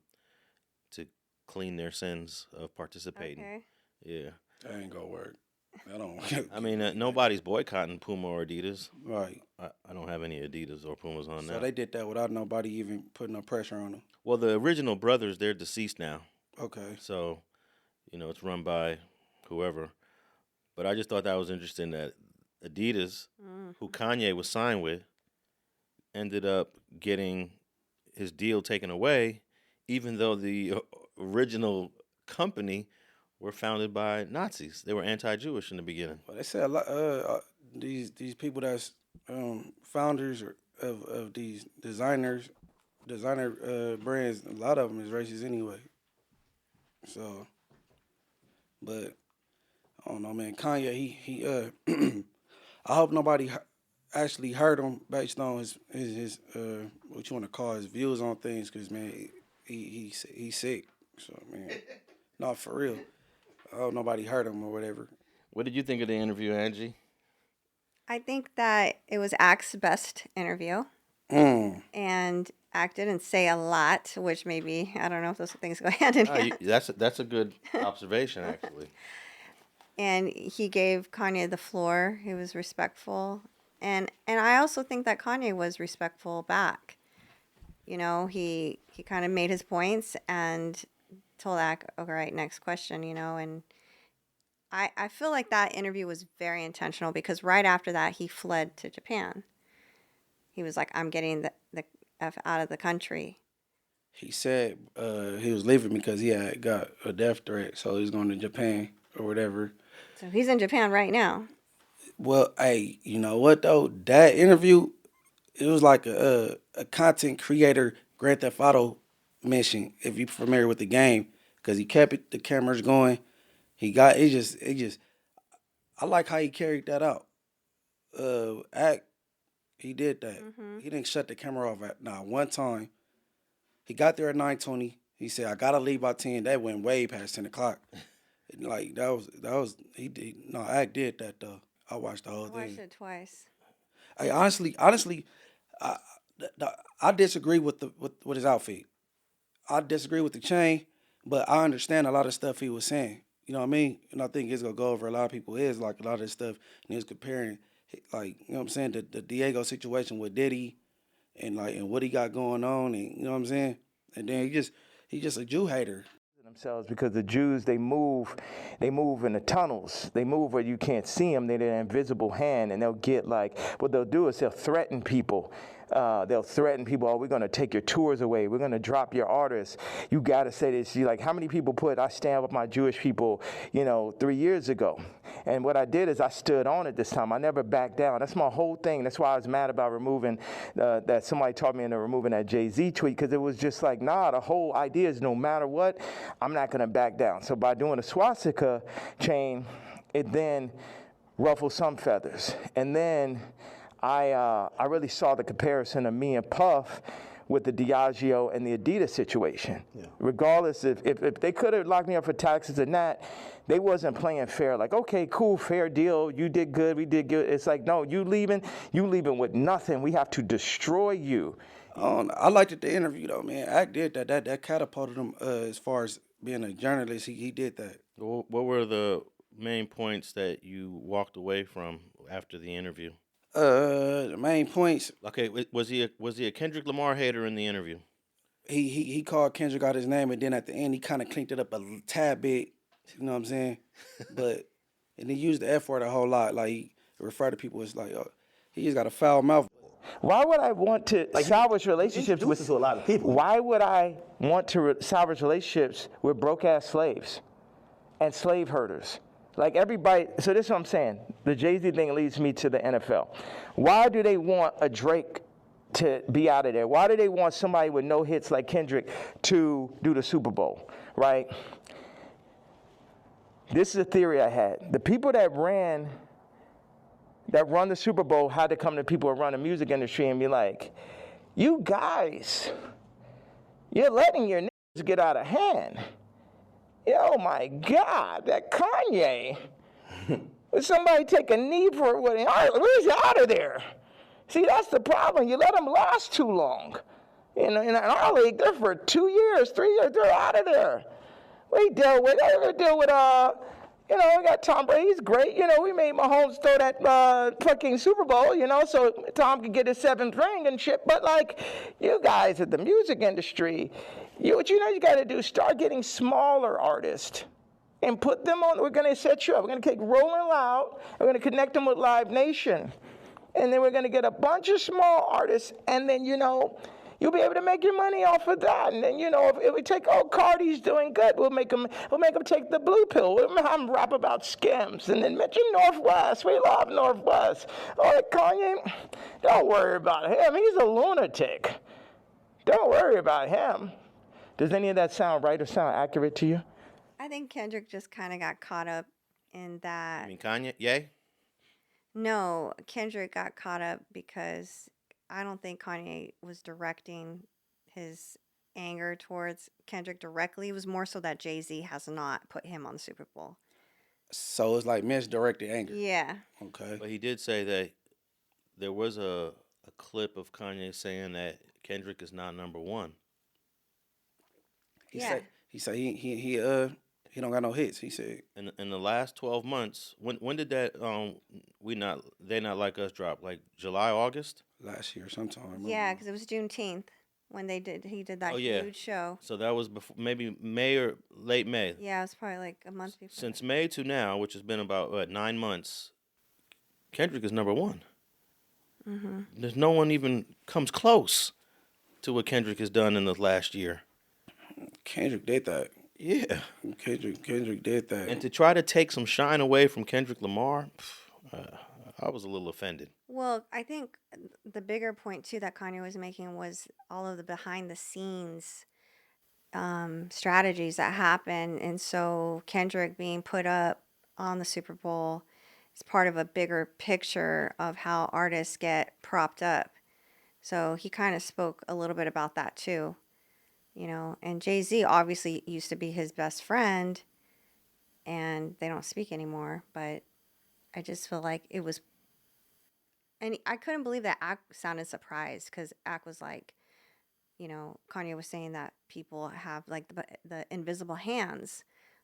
clean their sins of participating. Okay. Yeah. That ain't gonna work. I don't. I mean, nobody's boycotting Puma or Adidas. Right. I don't have any Adidas or Pumas on now. So they did that without nobody even putting no pressure on them. Well, the original brothers, they're deceased now. Okay. So, it's run by whoever. But I just thought that was interesting that Adidas, who Kanye was signed with, ended up getting his deal taken away, even though the original company were founded by Nazis. They were anti-Jewish in the beginning. Well, they say a lot. These people that's founders of these designer brands. A lot of them is racist anyway. So, but I don't know, man. Kanye, he I hope nobody actually hurt him based on his what you want to call his views on things, because man, he's sick. So man, no, for real. I hope nobody hurt him or whatever. What did you think of the interview, Angee? I think that it was Act's best interview. And Act didn't say a lot, which maybe, I don't know if those things go hand in hand. That's a good observation, actually. And he gave Kanye the floor. He was respectful. And I also think that Kanye was respectful back. He kind of made his points and told Act, all right, next question, and I feel like that interview was very intentional, because right after that, he fled to Japan. He was like, I'm getting the F out of the country. He said he was leaving because he had got a death threat, so he's going to Japan or whatever. So he's in Japan right now. Well, hey, you know what though? That interview, it was like a content creator Grand Theft Auto mission, if you're familiar with the game, because he kept the cameras going. It just I like how he carried that out. Act, he did that. Mm-hmm. He didn't shut the camera off at one time. He got there at 9:20. He said, I gotta leave by 10. That went way past 10 o'clock. Like that was he did. No, Act did that though. I watched the whole thing. I watched it twice. Hey, honestly, I disagree with his outfit. I disagree with the chain, but I understand a lot of stuff he was saying. You know what I mean? And I think it's gonna go over a lot of people's heads, like a lot of this stuff. And he was comparing, like, you know what I'm saying, the Diego situation with Diddy, and what he got going on, and you know what I'm saying. And then he just a Jew hater. Themselves, because the Jews, they move in the tunnels. They move where you can't see them. They're an invisible hand, and they'll get what they'll do is they'll threaten people. They'll threaten people, oh, we're going to take your tours away. We're going to drop your artists. You got to say this. You how many people I stand with my Jewish people, 3 years ago. And what I did is I stood on it this time. I never backed down. That's my whole thing. That's why I was mad about removing, that somebody taught me into removing that Jay-Z tweet, because it was just the whole idea is no matter what, I'm not going to back down. So by doing a swastika chain, it then ruffled some feathers. And then I really saw the comparison of me and Puff with the Diageo and the Adidas situation. Yeah. Regardless if they could have locked me up for taxes and that, they wasn't playing fair. Like, okay, cool, fair deal. You did good, we did good. It's like, no, you leaving with nothing. We have to destroy you. I liked the interview though, man. Act did that. That catapulted him as far as being a journalist. He did that. What were the main points that you walked away from after the interview? The main points. Okay, was he a Kendrick Lamar hater in the interview? He called Kendrick out his name, and then at the end he kind of cleaned it up a tad bit. You know what I'm saying? And he used the F word a whole lot. Like he referred to people as he just got a foul mouth. Why would I want to salvage relationships with a lot of people? Why would I want to salvage relationships with broke ass slaves and slave herders? Like everybody, so this is what I'm saying. The Jay-Z thing leads me to the NFL. Why do they want a Drake to be out of there? Why do they want somebody with no hits like Kendrick to do the Super Bowl, right? This is a theory I had. The people that run the Super Bowl had to come to people who run the music industry and be like, you guys, you're letting your niggas get out of hand. Oh my God, that Kanye. Would somebody take a knee for it? Where's he out of there? See, that's the problem. You let them last too long. In our league, they're for 2 years, 3 years, they're out of there. They ever deal with You know, we got Tom Brady. He's great. You know, we made Mahomes throw that fucking Super Bowl, you know, so Tom could get his 7th ring and shit. But, like, you guys at the music industry, what you know you got to do, start getting smaller artists and put them on. We're going to set you up. We're going to take Rolling Loud. We're going to connect them with Live Nation. And then we're going to get a bunch of small artists. And then, you know, you'll be able to make your money off of that. And then, you know, if we take, Cardi's doing good, we'll make them take the blue pill. We'll have them rap about Skims. And then mention Northwest. We love Northwest. All right, Kanye, don't worry about him. He's a lunatic. Don't worry about him. Does any of that sound right or sound accurate to you? I think Kendrick just kind of got caught up in that. I mean, Kanye, yay? No, Kendrick got caught up because I don't think Kanye was directing his anger towards Kendrick directly. It was more so that Jay-Z has not put him on the Super Bowl. So it's like misdirected anger. Yeah. Okay. But he did say that there was a clip of Kanye saying that Kendrick is not number one. He said he don't got no hits. He said In the last 12 months, when did that They Not Like Us drop? Like July, August? last year sometime. Yeah, because it was Juneteenth when he did that huge show. So that was before, maybe May or late May. Yeah, it was probably like a month before. Since May to now, which has been about 9 months, Kendrick is number one. Mm-hmm. There's no one even comes close to what Kendrick has done in the last year. Kendrick did that. Yeah. Kendrick did that. And to try to take some shine away from Kendrick Lamar, I was a little offended. Well, I think the bigger point too that Kanye was making was all of the behind the scenes strategies that happen, and so Kendrick being put up on the Super Bowl is part of a bigger picture of how artists get propped up. So he kind of spoke a little bit about that too, you know. And Jay-Z obviously used to be his best friend, and they don't speak anymore. But I just feel like it was. And I couldn't believe that Ak sounded surprised, because Ak was like, you know, Kanye was saying that people have like the invisible hands,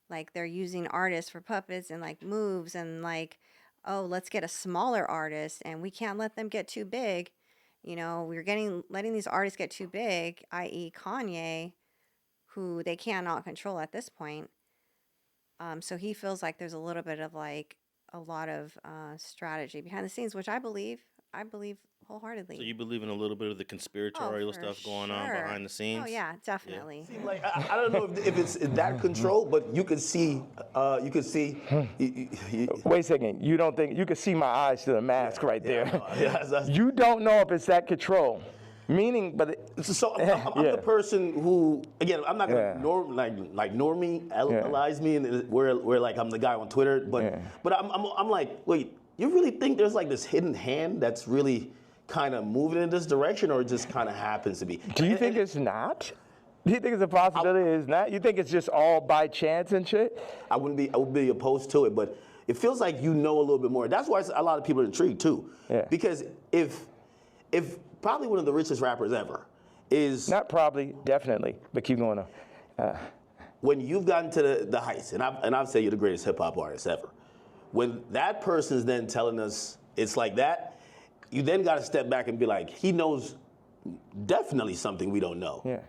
like they're using artists for puppets and like moves, and like, oh, let's get a smaller artist and we can't let them get too big. You know, letting these artists get too big, i.e. Kanye, who they cannot control at this point. So he feels like there's a little bit of like a lot of strategy behind the scenes, which I believe wholeheartedly. So you believe in a little bit of the conspiratorial stuff going on behind the scenes? Oh yeah, definitely. Yeah. Like I don't know if it's that control, but you could see. Wait a second. You don't think you can see my eyes through the mask right there? Yeah, you don't know if it's that control. Meaning, but so I'm the person who, again, I'm not gonna normalize me, and where like I'm the guy on Twitter, but I'm like, wait, you really think there's like this hidden hand that's really kind of moving in this direction, or it just kind of happens to be? Do you think it's not? Do you think it's a possibility it's not? You think it's just all by chance and shit? I would be opposed to it, but it feels like you know a little bit more. That's why a lot of people are intrigued too. Yeah. Because if probably one of the richest rappers ever is not probably, definitely, but keep going on. When you've gotten to the heights, and I'd say you're the greatest hip hop artist ever. When that person's then telling us it's like that, you then got to step back and be like, he knows definitely something we don't know. Yeah.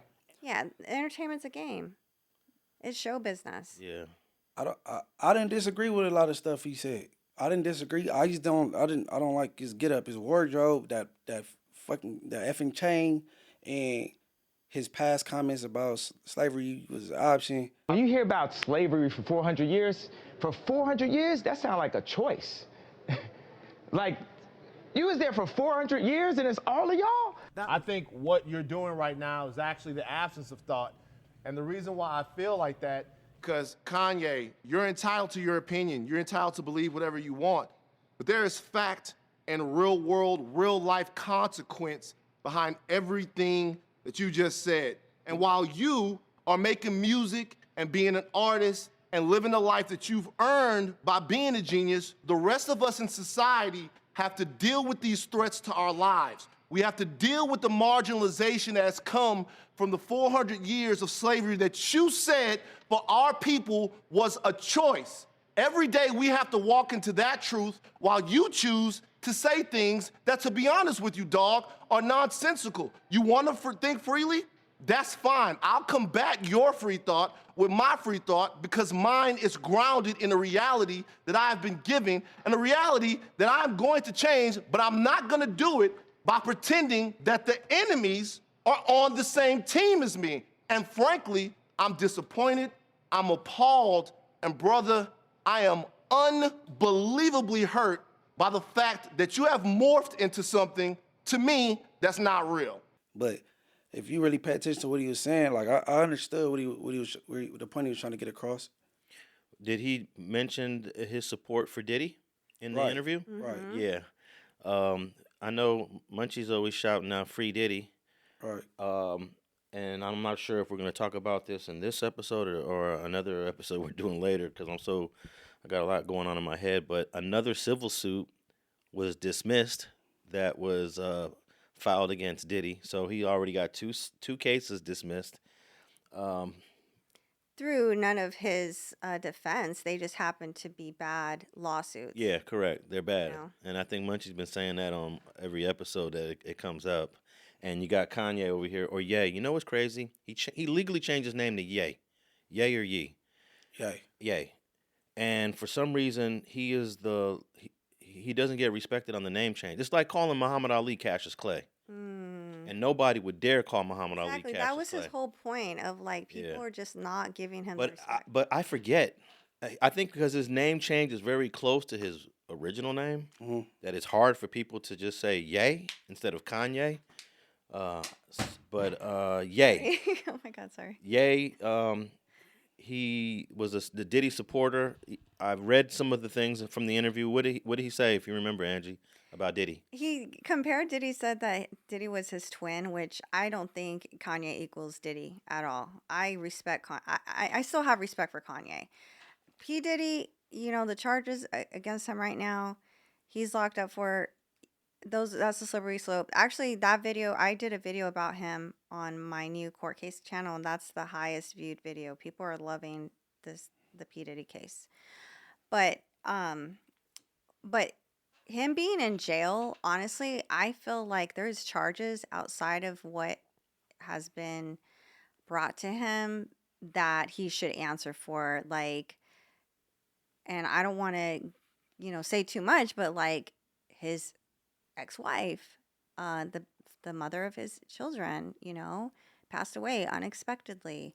Yeah, entertainment's a game. It's show business. Yeah. I didn't disagree with a lot of stuff he said. I didn't disagree. I don't like his get up, his wardrobe, that effing chain, and his past comments about slavery was an option. When you hear about slavery for 400 years, that sounds like a choice. Like, you was there for 400 years and it's all of y'all? I think what you're doing right now is actually the absence of thought. And the reason why I feel like that, because Kanye, you're entitled to your opinion. You're entitled to believe whatever you want. But there is fact and real world, real life consequence behind everything that you just said. And while you are making music and being an artist and living the life that you've earned by being a genius, the rest of us in society have to deal with these threats to our lives. We have to deal with the marginalization that has come from the 400 years of slavery that you said for our people was a choice. Every day we have to walk into that truth while you choose to say things that, to be honest with you, dog, are nonsensical. You want to think freely? That's fine. I'll combat your free thought with my free thought because mine is grounded in a reality that I have been given and a reality that I'm going to change, but I'm not going to do it by pretending that the enemies are on the same team as me. And frankly, I'm disappointed, I'm appalled, and brother, I am unbelievably hurt by the fact that you have morphed into something, to me, that's not real. But if you really pay attention to what he was saying, like I understood the point he was trying to get across. Did he mention his support for Diddy in the interview? Right. Yeah. I know Munchie's always shouting out "Free Diddy." Right. And I'm not sure if we're going to talk about this in this episode or another episode we're doing later because I got a lot going on in my head. But another civil suit was dismissed that was filed against Diddy. So he already got two cases dismissed. Through none of his defense, they just happen to be bad lawsuits. Yeah, correct. They're bad. You know? And I think Munchie's been saying that on every episode that it comes up. And you got Kanye over here, or Ye. You know what's crazy? He legally changed his name to Ye. Ye or Ye? Ye. Ye. And for some reason, he doesn't get respected on the name change. It's like calling Muhammad Ali Cassius Clay. And nobody would dare call Muhammad Ali Cassius Clay. That was his whole point of like people are just not giving him the respect. But I forget. I think because his name change is very close to his original name, that it's hard for people to just say Ye instead of Kanye. Ye. Oh my God, sorry. Ye, he was the Diddy supporter. I've read some of the things from the interview. What did he say, if you remember, Angee, about Diddy? He compared Diddy, said that Diddy was his twin, which I don't think Kanye equals Diddy at all. I respect I still have respect for Kanye. P. Diddy, the charges against him right now, he's locked up for that's a slippery slope. Actually, that video, I did a video about him on my new court case channel, and that's the highest viewed video. People are loving the P. Diddy case. But him being in jail, honestly, I feel like there's charges outside of what has been brought to him that he should answer for. Like, and I don't want to, say too much, but like his ex-wife, the mother of his children, passed away unexpectedly.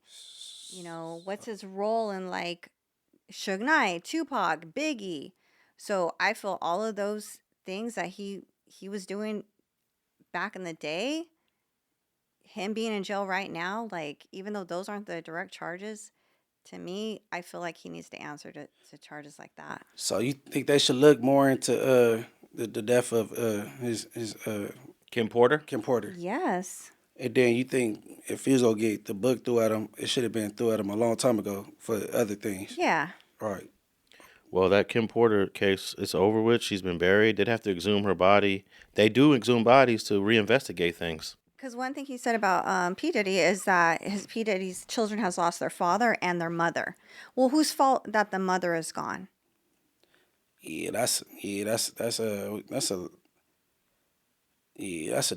What's his role in like Suge Knight, Tupac, Biggie? So I feel all of those things that he was doing back in the day, him being in jail right now, like even though those aren't the direct charges, to me, I feel like he needs to answer to charges like that. So you think they should look more into the death of his Kim Porter? Kim Porter. Yes. And then you think if he was gonna get the book through at him, it should have been through at him a long time ago for other things. Yeah. Right. Well, that Kim Porter case, it's over with. She's been buried. They'd have to exhume her body. They do exhume bodies to reinvestigate things. Because one thing he said about P. Diddy is that P. Diddy's children has lost their father and their mother. Well, whose fault that the mother is gone? Yeah, that's a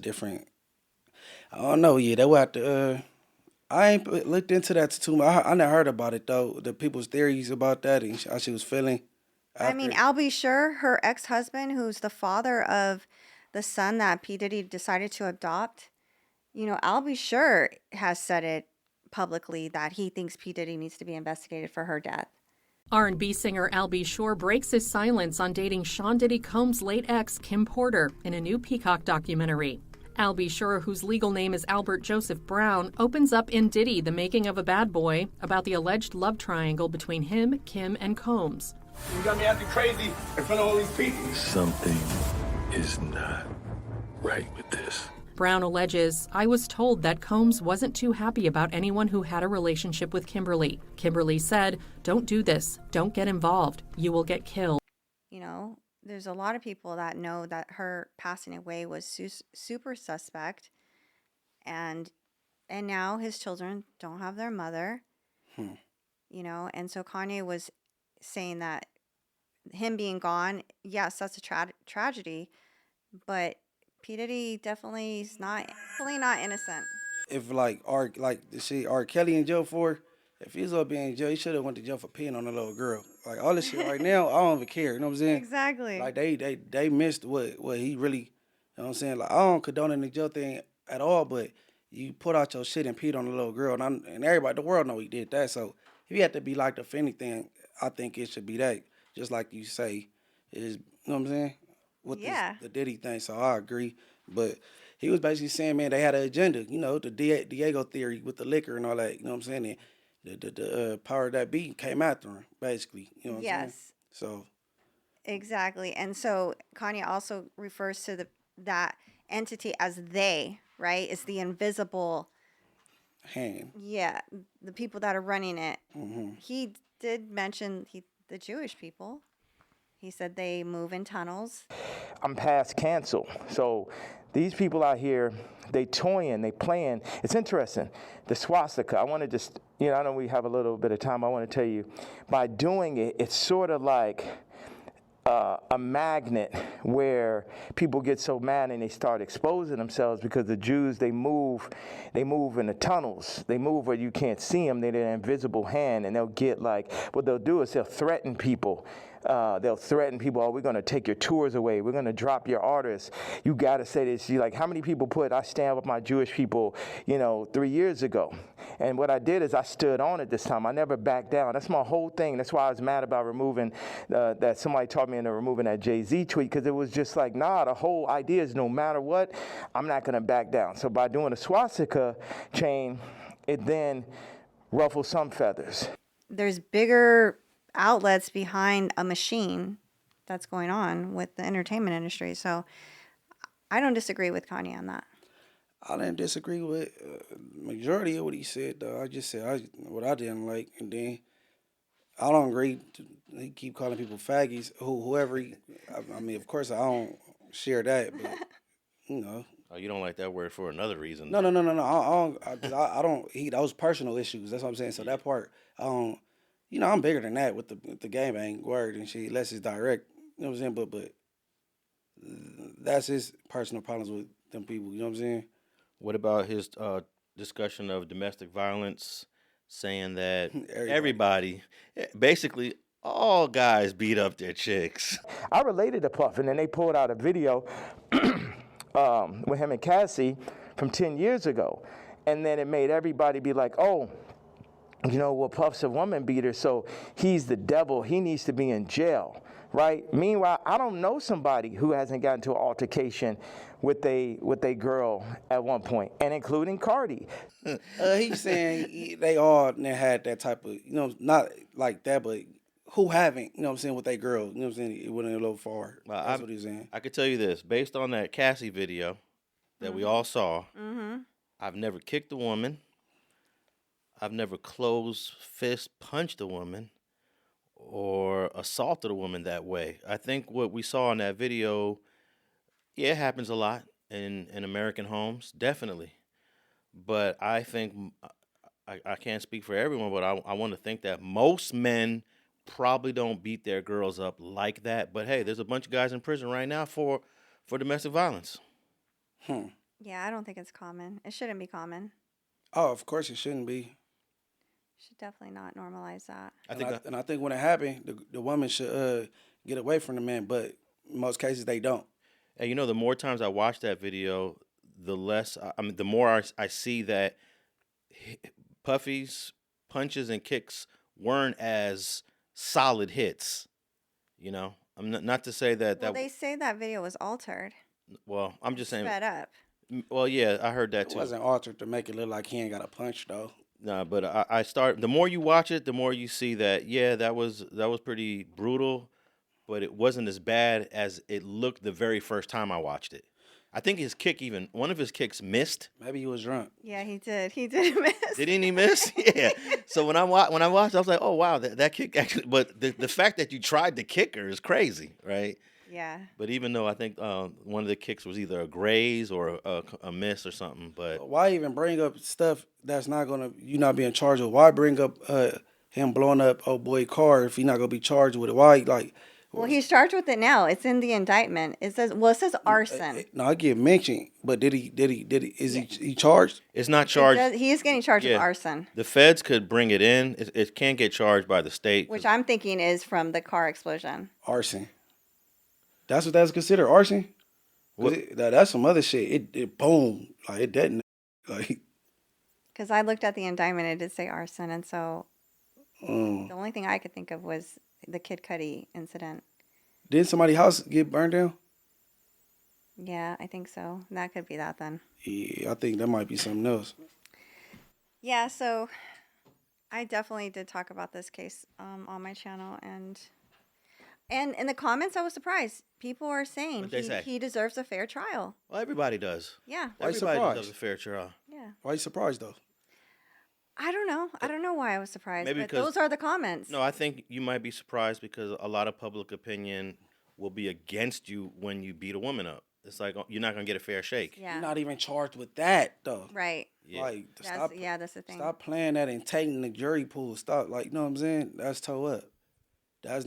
different. I don't know. Yeah, they would have to. I ain't looked into that too much. I never heard about it though. The people's theories about that and how she was feeling. I mean, Albee Sure, her ex-husband, who's the father of the son that P. Diddy decided to adopt. Albee Sure has said it publicly that he thinks P. Diddy needs to be investigated for her death. R&B singer Albee Sure breaks his silence on dating Sean Diddy Combs' late ex, Kim Porter, in a new Peacock documentary. Albee Sure, whose legal name is Albert Joseph Brown, opens up in Diddy, the Making of a Bad Boy, about the alleged love triangle between him, Kim, and Combs. You got me acting crazy in front of all these people. Something is not right with this. Brown alleges, I was told that Combs wasn't too happy about anyone who had a relationship with Kimberly. Kimberly said, don't do this. Don't get involved. You will get killed. There's a lot of people that know that her passing away was super suspect. And now his children don't have their mother. And so Kanye was saying that him being gone, yes, that's a tragedy, but P. Diddy definitely is definitely not innocent. If like the shit R. Kelly in jail for, if he's up being in jail, he should have went to jail for peeing on a little girl. Like all this shit right now, I don't even care. You know what I'm saying? Exactly. Like they missed what he really. You know what I'm saying? Like I don't condone the jail thing at all, but you put out your shit and peed on a little girl, and everybody, the world know he did that. So if he had to be locked up for anything, I think it should be that. Just like you say, is you know what I'm saying? With the Diddy thing, so I agree. But he was basically saying, man, they had an agenda, you know, the Diego theory with the liquor and all that, you know what I'm saying? And the power that be came after him, basically, you know what I'm saying? So. Exactly. And so Kanye also refers to that entity as they, right? It's the invisible hand. Yeah, the people that are running it. Mm-hmm. He did mention the Jewish people. He said they move in tunnels. I'm past cancel. So these people out here, they toying, they playing. It's interesting. The swastika, I want to just, I know we have a little bit of time. I want to tell you, by doing it, it's sort of like a magnet where people get so mad and they start exposing themselves because the Jews, they move in the tunnels. They move where you can't see them. They're an invisible hand, and they'll get what they'll do is they'll threaten people. They'll threaten people, oh, we're going to take your tours away. We're going to drop your artists. You got to say this. You're like, how many people I stand with my Jewish people, 3 years ago? And what I did is I stood on it this time. I never backed down. That's my whole thing. That's why I was mad about removing, that somebody taught me into removing that Jay-Z tweet, because it was just like, nah, the whole idea is no matter what, I'm not going to back down. So by doing a swastika chain, it then ruffles some feathers. There's bigger outlets behind a machine that's going on with the entertainment industry. So I don't disagree with Kanye on that. I didn't disagree with majority of what he said, though. I just said what I didn't like, and then I don't agree. He keep calling people faggots, whoever. I mean, of course, I don't share that, but Oh, you don't like that word for another reason? No. I don't. Those personal issues. That's what I'm saying. So that part, I don't. I'm bigger than that with the game ain't word and shit, unless it's direct. You know what I'm saying? But that's his personal problems with them people. You know what I'm saying? What about his discussion of domestic violence, saying that everybody, basically all guys beat up their chicks? I related to Puff, and then they pulled out a video with him and Cassie from 10 years ago. And then it made everybody be like, oh, Puff's a woman beater, so he's the devil. He needs to be in jail, right? Meanwhile, I don't know somebody who hasn't gotten to an altercation with a girl at one point, and including Cardi. He's saying they all had that type of, not like that, but who haven't, you know what I'm saying, with that girl. You know what I'm saying? It went a little far. Well, that's what he's saying. I could tell you this. Based on that Cassie video that we all saw, I've never kicked a woman. I've never closed fist punched a woman or assaulted a woman that way. I think what we saw in that video, it happens a lot in American homes, definitely. But I think, I can't speak for everyone, but I want to think that most men probably don't beat their girls up like that. But hey, there's a bunch of guys in prison right now for domestic violence. Yeah, I don't think it's common. It shouldn't be common. Oh, of course it shouldn't be. Should definitely not normalize that. I think when it happened, the woman should get away from the man, but in most cases they don't. And the more times I watch that video, the less, the more I see that Puffy's punches and kicks weren't as solid hits. I'm not to say that. Well, they say that video was altered. Well, I'm just saying. Sped up. Well, yeah, I heard that too. It wasn't altered to make it look like he ain't got a punch though. Nah, but the more you watch it, the more you see that, yeah, that was pretty brutal, but it wasn't as bad as it looked the very first time I watched it. I think one of his kicks missed. Maybe he was drunk. Yeah, he did. He did miss. Didn't he miss? Yeah. So when I watched, I was like, oh wow, that kick actually. But the fact that you tried to kick her is crazy, right? Yeah. But even though I think one of the kicks was either a graze or a miss or something, but why even bring up stuff that's not gonna you not being charged with? Why bring up him blowing up old boy car if he not gonna be charged with it? Why like? Well, he's charged with it now. It's in the indictment. It says arson. No, I get mentioned, but did he? Is he charged? It's not charged. He is getting charged with arson, The feds could bring it in. It can't get charged by the state. which I'm thinking is from the car explosion. Arson. That's what that's considered arson. That's some other shit. It boom, like it detonated. Like Because I looked at the indictment, it did say arson, and so the only thing I could think of was the Kid Cudi incident. did somebody's house get burned down? Yeah, I think so. That could be that then. Yeah, I think that might be something else. Yeah, so I definitely did talk about this case on my channel, and in the comments, I was surprised. People are saying What'd they say? he deserves a fair trial. Well, everybody does. Yeah. Why you Everybody surprised? deserves a fair trial. Yeah. Why you surprised though? I don't know. I don't know why I was surprised, Maybe but because- those are the comments. No, I think you might be surprised because a lot of public opinion will be against you when you beat a woman up. It's like you're not gonna get a fair shake. Yeah. You're not even charged with that though. Right. Yeah. Like That's the thing. Stop playing that and taking the jury pool. Stop, like, you know what I'm saying? That's toe up. That's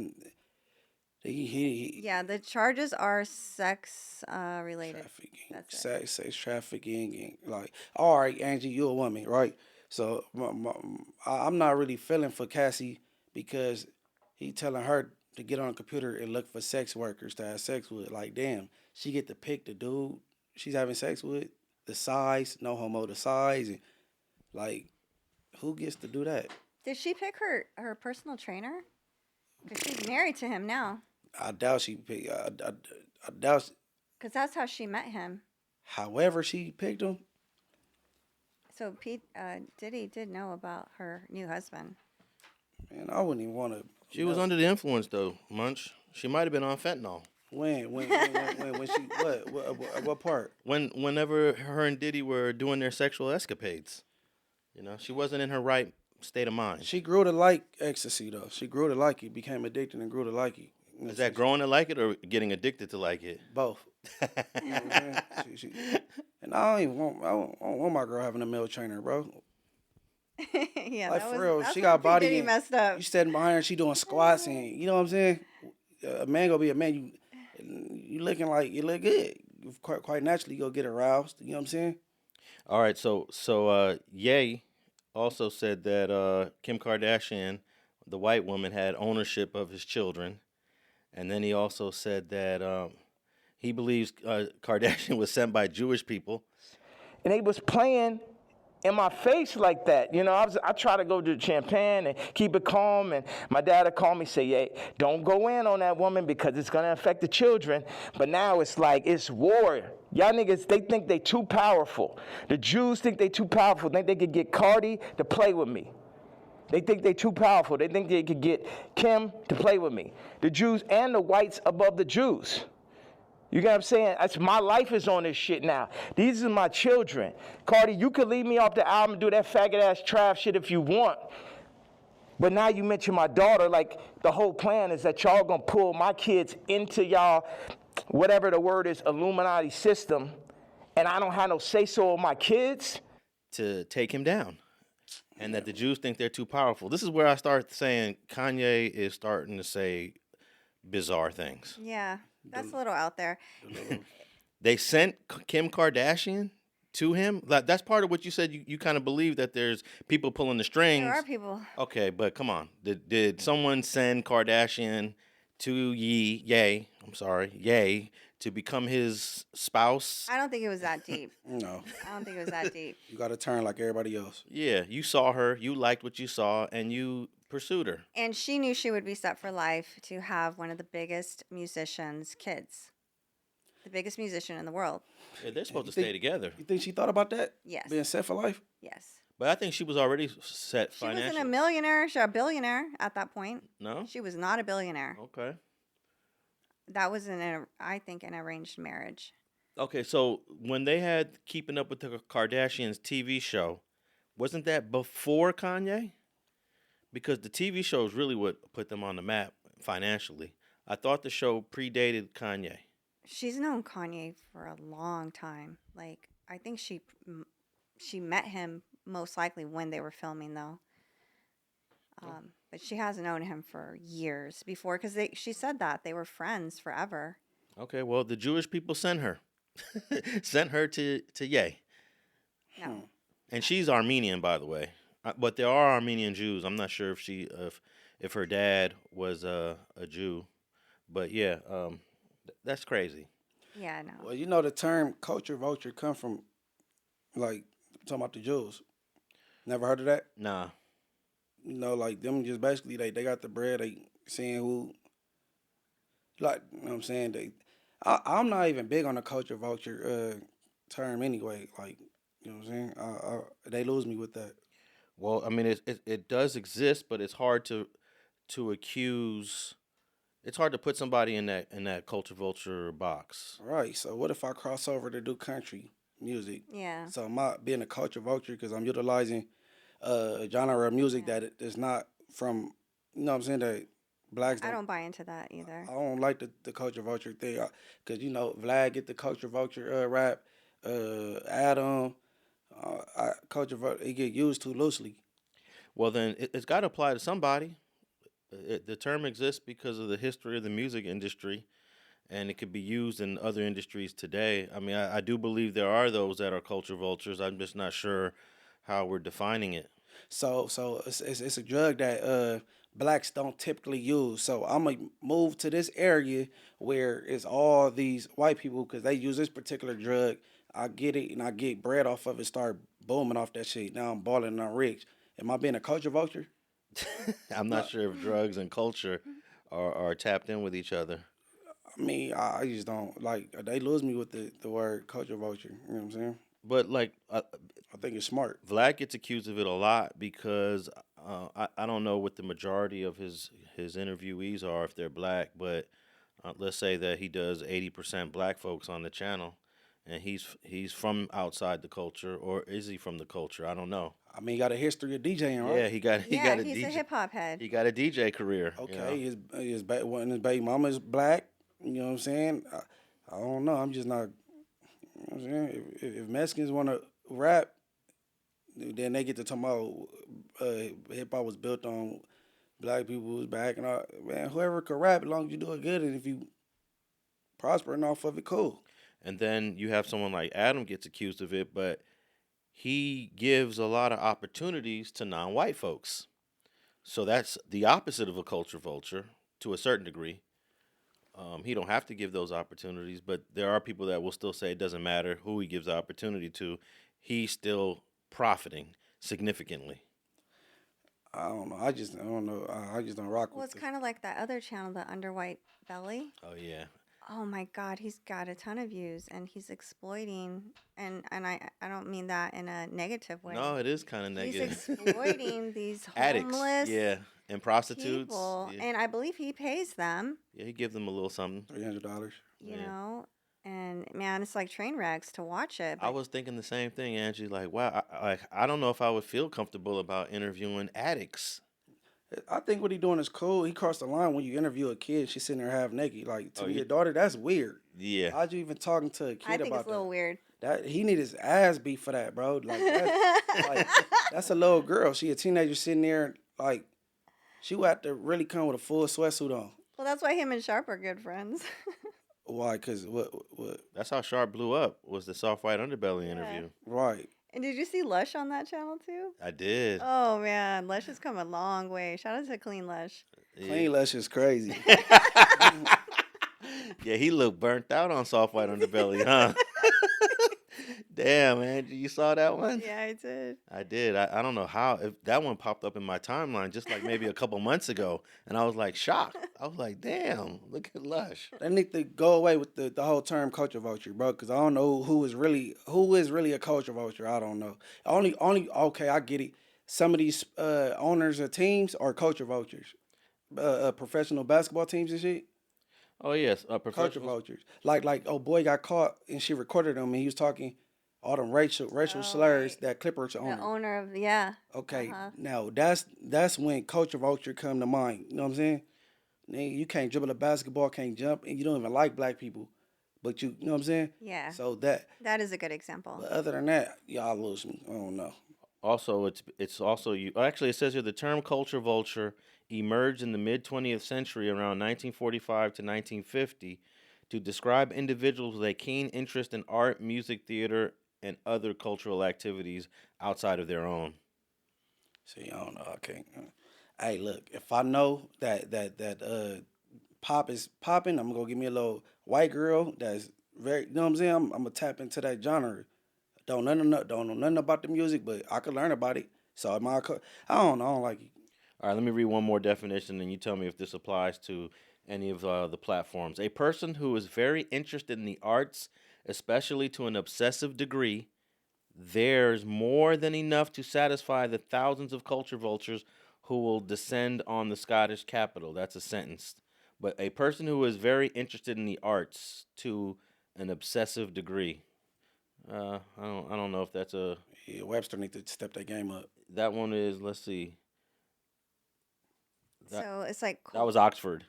Yeah, the charges are sex related. That's it. sex trafficking and like, all right, Angie, you a woman, right? So I'm not really feeling for Cassie because he telling her to get on a computer and look for sex workers to have sex with. Like, damn, she get to pick the dude she's having sex with, the size, no homo, the size, and like, who gets to do that? Did she pick her personal trainer? Because she's married to him now. I doubt she picked. I doubt. Because that's how she met him. However, she picked him. So Diddy did know about her new husband. Man, I wouldn't even want to. She was under the influence though, Munch. She might have been on fentanyl. When she what part? Whenever her and Diddy were doing their sexual escapades, you know, she wasn't in her right state of mind. She grew to like ecstasy though. She grew to like it, became addicted, and grew to like it. Is that growing to like it or getting addicted to like it? Both. You know what I'm saying? And I don't want my girl having a male trainer, bro. Yeah, like that for was, real, that's she where got body. Diddy And messed up. you standing behind her, she doing squats, and you know what I'm saying. A man gonna be a man. You looking like you look good. Quite naturally, you go get aroused. You know what I'm saying? All right, so Ye also said that Kim Kardashian, the white woman, had ownership of his children, and then he also said that he believes Kardashian was sent by Jewish people. And they was playing in my face like that. You know, I try to go to Champagne and keep it calm, and my dad would call me, say, "Hey, don't go in on that woman because it's going to affect the children." But now it's like, it's war. Y'all niggas, they think they too powerful. The Jews think they too powerful. Think they could get Cardi to play with me. They think they too powerful. They think they could get Kim to play with me. The Jews and the whites above the Jews. You get what I'm saying? My life is on this shit now. These are my children. Cardi, you could leave me off the album and do that faggot-ass trap shit if you want. But now you mention my daughter, like the whole plan is that y'all gonna pull my kids into y'all, whatever the word is, Illuminati system, and I don't have no say-so of my kids? To take him down. And that the Jews think they're too powerful. This is where I start saying Kanye is starting to say bizarre things. Yeah, that's a little out there. They sent Kim Kardashian to him. That's part of what you said. You kind of believe that there's people pulling the strings. There are people. Okay, but come on. Did someone send Kardashian to Ye to become his spouse? I don't think it was that deep. No. I don't think it was that deep. You got to turn like everybody else. Yeah, you saw her, you liked what you saw, and you pursued her. And she knew she would be set for life to have one of the biggest musicians' kids. The biggest musician in the world. Yeah, they're supposed to stay together. You think she thought about that? Yes. Being set for life? Yes. But I think she was already set She financially. wasn't a millionaire. She was a billionaire at that point. No? She was not a billionaire. Okay. That was, I think, an arranged marriage. Okay, so when they had Keeping Up with the Kardashians TV show, wasn't that before Kanye? Because the TV show is really what put them on the map financially. I thought the show predated Kanye. She's known Kanye for a long time. Like, I think she met him most likely when they were filming, though. But she hasn't known him for years before because she said that they were friends forever. Okay, well, the Jewish people sent her. Sent her to Ye. No. And she's Armenian, by the way. But there are Armenian Jews. I'm not sure if her dad was a Jew. But yeah, that's crazy. Yeah, no. Well, you know the term culture vulture come from, like, talking about the Jews. Never heard of that? Nah. You know, like, them just basically, they got the bread, they seeing who, like, you know what I'm saying? I'm not even big on the culture vulture term anyway. Like, you know what I'm saying? They lose me with that. Well, I mean, it does exist, but it's hard to accuse. It's hard to put somebody in that culture vulture box. Right. So what if I cross over to do country music? Yeah. So I'm not being a culture vulture because I'm utilizing a genre of music that is not from, you know what I'm saying, that blacks I don't buy into that either. I don't like the culture vulture thing because, you know, Vlad get the culture vulture rap, Adam, culture vulture, it get used too loosely. Well, then it's got to apply to somebody. The term exists because of the history of the music industry, and it could be used in other industries today. I mean, I do believe there are those that are culture vultures. I'm just not sure how we're defining it. So it's a drug that blacks don't typically use. So I'm gonna move to this area where it's all these white people because they use this particular drug. I get it and I get bread off of it. Start booming off that shit. Now I'm balling and I'm rich. Am I being a culture vulture? I'm not sure if drugs and culture are tapped in with each other. I mean, I just don't like. They lose me with the word culture vulture. You know what I'm saying? But like, I think it's smart. Vlad gets accused of it a lot because I don't know what the majority of his interviewees are if they're black, but let's say that he does 80% black folks on the channel, and he's from outside the culture, or is he from the culture? I don't know. I mean, he got a history of DJing, right? Yeah, he got a he's DJ, a hip hop head. He got a DJ career. Okay, you know? his baby mama is black. You know what I'm saying? I don't know. I'm just not. You know what I'm saying? If Mexicans want to rap, then they get to talk about hip hop was built on black people's back and all. Man, whoever can rap, as long as you do it good, and if you prospering off of it, cool. And then you have someone like Adam gets accused of it, but he gives a lot of opportunities to non-white folks. So that's the opposite of a culture vulture to a certain degree. He don't have to give those opportunities, but there are people that will still say it doesn't matter who he gives the opportunity to. He's still profiting significantly. I don't know. I don't know. I just don't rock Well, with it's kind of like that other channel, the Under White Belly. Oh, yeah. Oh my God, he's got a ton of views, and he's exploiting, and I don't mean that in a negative way. No, it is kind of negative. He's exploiting these addicts, homeless and prostitutes. people, yeah. and I believe he pays them. Yeah, he gives them a little something. $300. You know, and man, it's like train wrecks to watch it. I was thinking the same thing, Angee. Like, wow, I don't know if I would feel comfortable about interviewing addicts. I think what he doing is cool. He crossed the line when you interview a kid. She's sitting there half naked. Like, to your daughter, that's weird. Yeah. How'd you even talking to a kid about that? I think it's a little weird. That he need his ass beat for that, bro. Like, that's a little girl. She a teenager sitting there, like, she would have to really come with a full sweatsuit on. Well, that's why him and Sharp are good friends. Why? Because what? That's how Sharp blew up, was the soft white underbelly interview. Right. And did you see Lush on that channel too? I did. Oh man, Lush has come a long way. Shout out to Clean Lush. Clean Lush is crazy. Yeah, he looked burnt out on soft white underbelly, huh? Damn, man, you saw that one? Yeah, I did. I did. I don't know how. If that one popped up in my timeline just like maybe a couple months ago, and I was like shocked. I was like, damn, look at Lush. They need to go away with the whole term culture vulture, bro, because I don't know who is really a culture vulture. I don't know. Only okay, I get it. Some of these owners of teams are culture vultures. Professional basketball teams and shit. Oh yes, culture vultures. Like oh boy got caught and she recorded him and he was talking all them racial slurs that Clippers owner. The owner of yeah. Okay, now that's when culture vulture come to mind. You know what I'm saying? You can't dribble a basketball, can't jump, and you don't even like black people, but you know what I'm saying? Yeah. So that is a good example. But other than that, y'all lose me. I don't know. Also, it's also you. Actually, it says here the term culture vulture emerged in the mid 20th century around 1945 to 1950 to describe individuals with a keen interest in art, music, theater, and other cultural activities outside of their own. See, I don't know. I can't. Hey, look, if I know that pop is popping, I'm gonna go get me a little white girl that's very. You know what I'm saying? I'm gonna tap into that genre. Don't know nothing about the music, but I could learn about it. So I don't know. I don't like it. All right, let me read one more definition, and you tell me if this applies to any of the platforms. A person who is very interested in the arts, especially to an obsessive degree, there's more than enough to satisfy the thousands of culture vultures who will descend on the Scottish capital. That's a sentence. But a person who is very interested in the arts to an obsessive degree. I don't know if that's a. Yeah, Webster need to step that game up. That one is. Let's see. So it's like That was Oxford.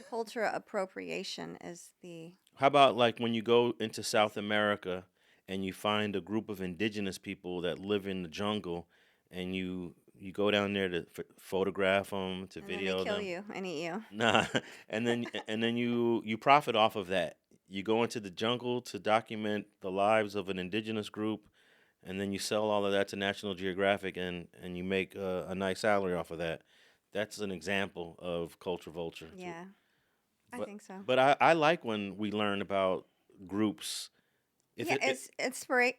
cultural appropriation is the. How about like when you go into South America and you find a group of indigenous people that live in the jungle, and you go down there to photograph them, to And video then they kill them. you and eat you. Nah, and then you profit off of that. You go into the jungle to document the lives of an indigenous group, and then you sell all of that to National Geographic, and you make a nice salary off of that. That's an example of culture vulture. Yeah, I think so. But I like when we learn about groups. It's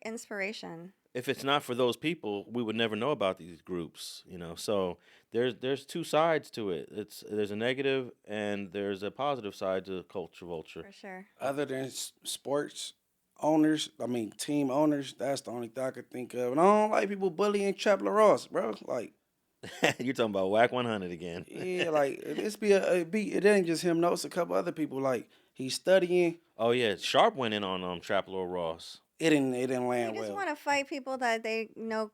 inspiration. If it's not for those people, we would never know about these groups, you know. So there's two sides to it. There's a negative and there's a positive side to culture vulture. For sure. Other than sports owners, team owners, that's the only thing I could think of. And I don't like people bullying Chapler Ross, bro. Like, You're talking about Whack 100 again. yeah, like it ain't just him. No, it's a couple other people. Like he's studying. Oh yeah, Sharp went in on Trapler Ross. It didn't land You just well. want to fight people that they know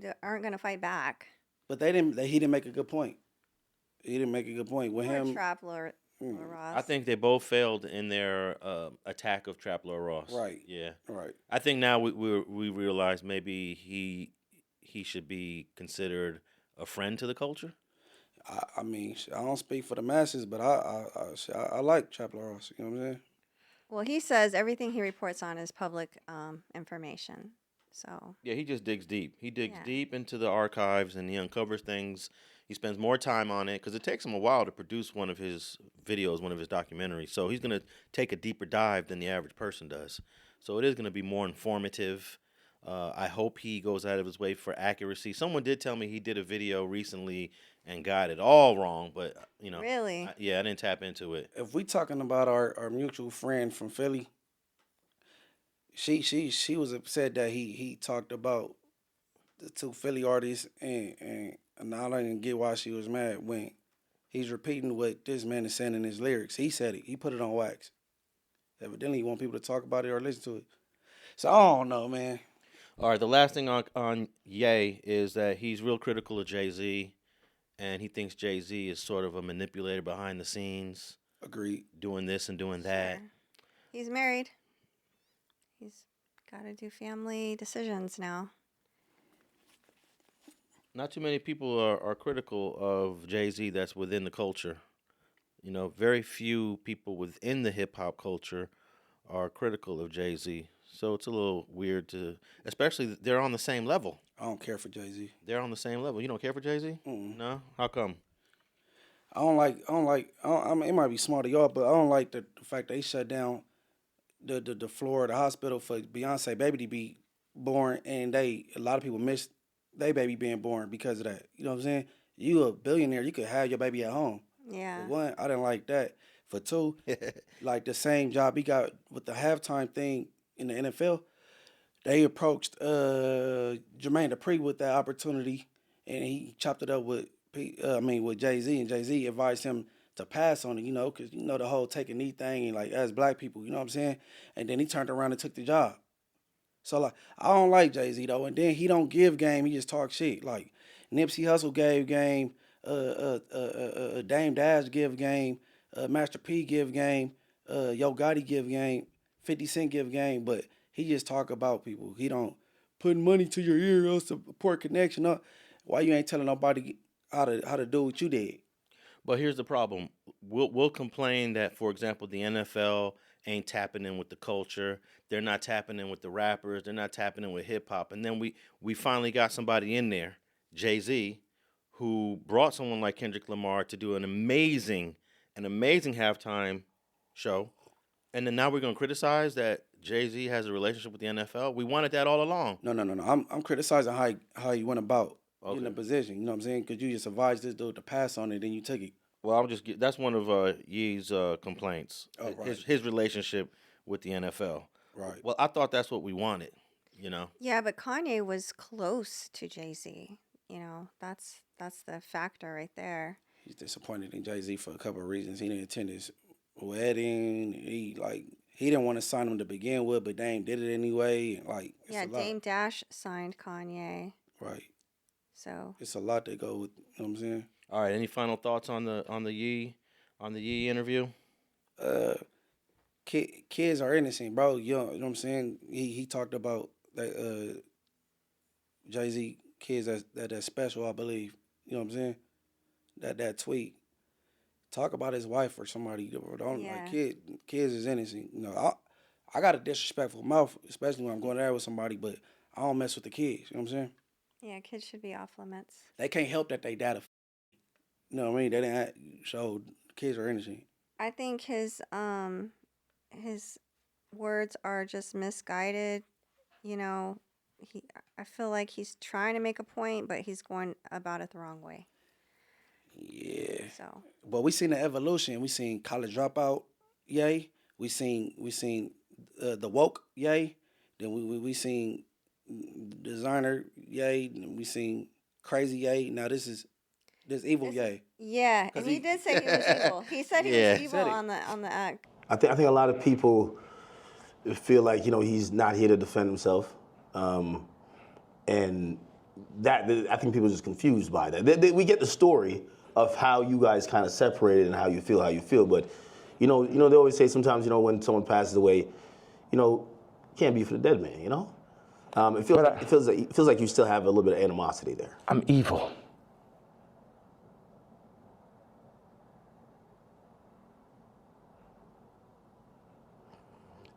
that aren't going to fight back. But he didn't make a good point. He didn't make a good point with him. Trapler Ross. I think they both failed in their attack of Trapler Ross. Right. Yeah. Right. I think now we realize maybe he should be considered a friend to the culture. I don't speak for the masses, but I like Trapler Ross. You know what I'm saying? Well, he says everything he reports on is public information. So Yeah, he just digs deep. He digs deep into the archives and he uncovers things. He spends more time on it because it takes him a while to produce one of his videos, one of his documentaries. So he's going to take a deeper dive than the average person does. So it is going to be more informative. I hope he goes out of his way for accuracy. Someone did tell me he did a video recently and got it all wrong, but you know, really, I didn't tap into it. If we talking about our mutual friend from Philly, she was upset that he talked about the two Philly artists, and I didn't get why she was mad when he's repeating what this man is saying in his lyrics. He said it. He put it on wax. Evidently, he want people to talk about it or listen to it. So I don't know, man. All right, the last thing on Ye is that he's real critical of Jay-Z, and he thinks Jay-Z is sort of a manipulator behind the scenes. Agreed. Doing this and doing that. Sure. He's married. He's got to do family decisions now. Not too many people are critical of Jay-Z that's within the culture. You know, very few people within the hip-hop culture are critical of Jay-Z. So it's a little weird to, especially they're on the same level. I don't care for Jay-Z. They're on the same level. You don't care for Jay-Z? No? How come? I mean, it might be smart of y'all, but I don't like the fact that he shut down the floor of the hospital for Beyonce baby to be born, and a lot of people missed their baby being born because of that. You know what I'm saying? You a billionaire, you could have your baby at home. Yeah. For one, I didn't like that. For two, like the same job he got with the halftime thing in the NFL, they approached Jermaine Dupri with that opportunity, and he chopped it up with Jay-Z, and Jay-Z advised him to pass on it, you know, because, you know, the whole take a knee thing, and like, as black people, you know what I'm saying? And then he turned around and took the job. So, like, I don't like Jay-Z, though, and then he don't give game, he just talk shit. Like, Nipsey Hussle gave game, Dame Dash give game, Master P give game, Yo Gotti give game, 50 Cent give game, but he just talk about people. He don't putting money to your ear, else a poor connection. Why you ain't telling nobody how to do what you did? But here's the problem. We'll complain that, for example, the NFL ain't tapping in with the culture. They're not tapping in with the rappers. They're not tapping in with hip hop. And then we finally got somebody in there, Jay-Z, who brought someone like Kendrick Lamar to do an amazing halftime show. And then now we're gonna criticize that Jay-Z has a relationship with the NFL. We wanted that all along. No. I'm criticizing how he went about getting the position. You know what I'm saying? Because you just advised this dude to pass on it, then you took it. Well, that's one of Ye's complaints. Oh, right. His relationship with the NFL. Right. Well, I thought that's what we wanted. You know. Yeah, but Kanye was close to Jay-Z. You know, that's the factor right there. He's disappointed in Jay-Z for a couple of reasons. He didn't attend his wedding. He didn't want to sign him to begin with, but Dame did it anyway. Yeah, Dame Dash signed Kanye. Right. So it's a lot to go with. You know what I'm saying? All right. Any final thoughts on the Ye interview? Kids are innocent, bro. You know what I'm saying? He talked about that Jay-Z kids that's special, I believe. You know what I'm saying? That tweet. Talk about his wife or somebody. Don't kids is innocent. You know, I got a disrespectful mouth, especially when I'm going there with somebody, but I don't mess with the kids. You know what I'm saying? Yeah, kids should be off limits. They can't help that they data. You know what I mean? They didn't so kids are innocent. I think his words are just misguided. You know, I feel like he's trying to make a point, but he's going about it the wrong way. Yeah. So. But we seen the evolution. We seen college dropout, yay. We seen the woke, yay. Then we seen designer, yay. And we seen crazy, yay. Now this evil, yay. Yeah, and he did say he was evil. He said he was evil on the act. I think a lot of people feel like, you know, he's not here to defend himself, and that I think people are just confused by that. We get the story of how you guys kind of separated and how you feel, but you know they always say sometimes, you know, when someone passes away, you know, can't be for the dead man, you know. It feels like you still have a little bit of animosity there. I'm evil.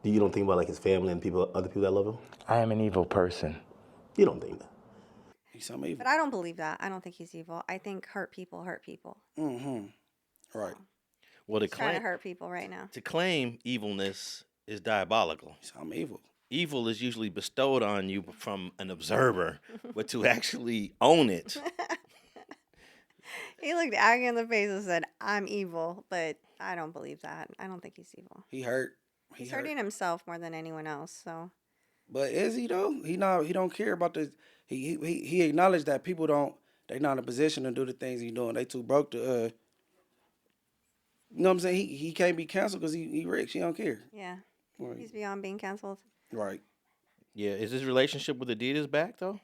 You don't think about like his family and other people that love him? I am an evil person. You don't think that? He's some evil. But I don't believe that. I don't think he's evil. I think hurt people hurt people. Mm-hmm. Right. Well, He's trying to hurt people right now. To claim evilness is diabolical. I'm evil. Evil is usually bestowed on you from an observer, but to actually own it. He looked Aggie in the face and said, "I'm evil," but I don't believe that. I don't think he's evil. He hurt. He's hurting himself more than anyone else. So. But is he though? He don't care about the. He acknowledged that people they not in a position to do the things he's doing. They too broke to. You know what I'm saying? He can't be canceled because he rich. He don't care. Yeah. Right. He's beyond being canceled. Right. Yeah. Is his relationship with Adidas back though?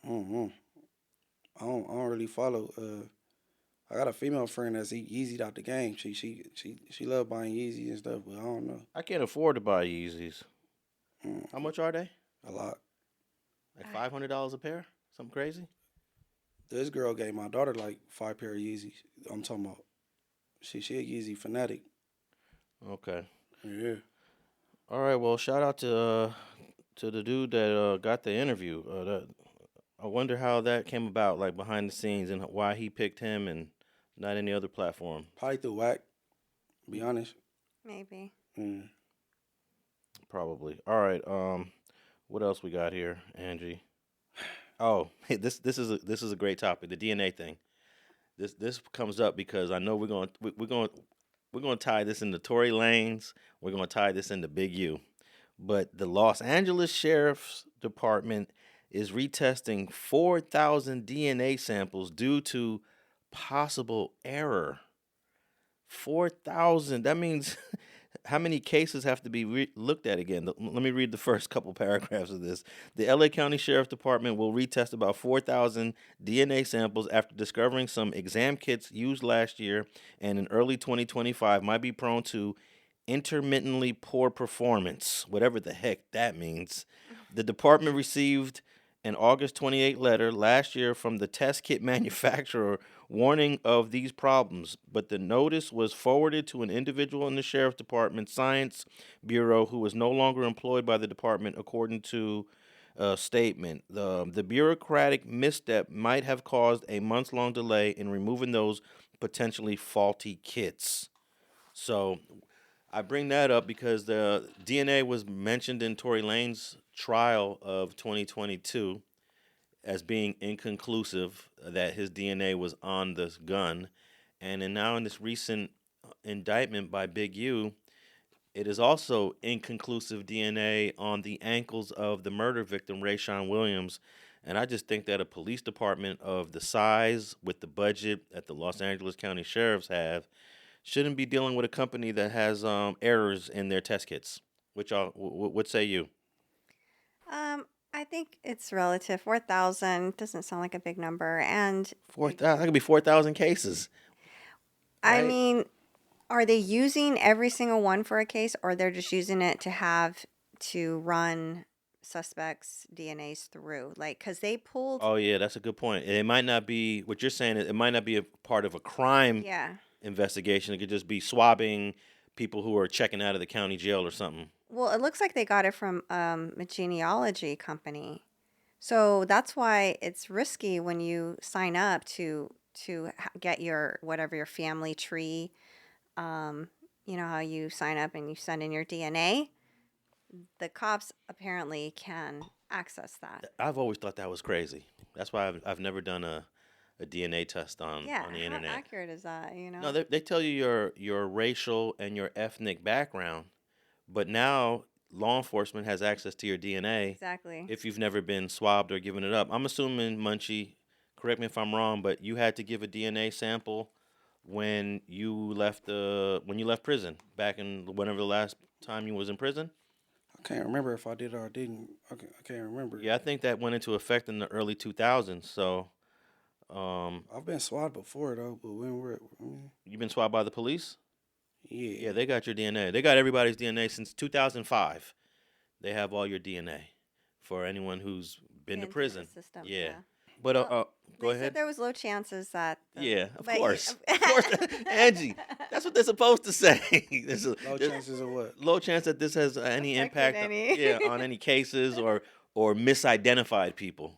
Mm-hmm. I don't really follow. I got a female friend that's Yeezy'd out the game. She love buying Yeezys and stuff, but I don't know. I can't afford to buy Yeezys. How much are they? A lot. Like $500 a pair? Something crazy? This girl gave my daughter like 5 pair of Yeezys. I'm talking about. She a Yeezy fanatic. Okay. Yeah. All right. Well, shout out to the dude that got the interview. I wonder how that came about, like behind the scenes, and why he picked him and not any other platform. Probably through whack. To be honest. Maybe. Mm. Probably. All right. What else we got here, Angee? Oh, hey, this is a great topic, the DNA thing. This comes up because I know we're going to tie this into Tory Lanez. We're going to tie this into Big U. But the Los Angeles Sheriff's Department is retesting 4,000 DNA samples due to possible error. 4,000. That means how many cases have to be looked at again? Let me read the first couple paragraphs of this. The LA County Sheriff's Department will retest about 4,000 DNA samples after discovering some exam kits used last year and in early 2025 might be prone to intermittently poor performance, whatever the heck that means, The department received an August 28 letter last year from the test kit manufacturer warning of these problems, but the notice was forwarded to an individual in the Sheriff's Department Science Bureau who was no longer employed by the department, according to a statement. The bureaucratic misstep might have caused a months-long delay in removing those potentially faulty kits. So I bring that up because the DNA was mentioned in Tory Lane's trial of 2022 as being inconclusive, that his DNA was on this gun. And then now in this recent indictment by Big U, it is also inconclusive DNA on the ankles of the murder victim, Rayshawn Williams. And I just think that a police department of the size, with the budget that the Los Angeles County Sheriffs have, shouldn't be dealing with a company that has errors in their test kits. What say you? I think it's relative. 4,000 doesn't sound like a big number, and 4,000. That could be 4,000 cases. I Right? mean, are they using every single one for a case, or they're just using it to run suspects' DNAs through? Like, because they pulled. Oh yeah, that's a good point. It might not be what you're saying. It might not be a part of a crime Yeah. investigation. It could just be swabbing people who are checking out of the county jail or something. Well, it looks like they got it from a genealogy company, so that's why it's risky when you sign up to get your family tree. You know how you sign up and you send in your DNA. The cops apparently can access that. I've always thought that was crazy. That's why I've never done a DNA test on the internet. How accurate is that? You know. No, they tell you your racial and your ethnic background, but now law enforcement has access to your DNA. Exactly. If you've never been swabbed or given it up. I'm assuming, Munchie, correct me if I'm wrong, but you had to give a DNA sample when you left prison back in whenever the last time you was in prison. I can't remember if I did or I didn't. I can't remember. Yeah, I think that went into effect in the early 2000s. So, I've been swabbed before though, but you've been swabbed by the police? Yeah. Yeah, they got your DNA. They got everybody's DNA since 2005. They have all your DNA for anyone who's been to prison. System, yeah. But go they ahead. said there was low chances that. Yeah, of course. Of course. Angee, that's what they're supposed to say. Low chances of what? Low chance that this has any impact on any cases or misidentified people.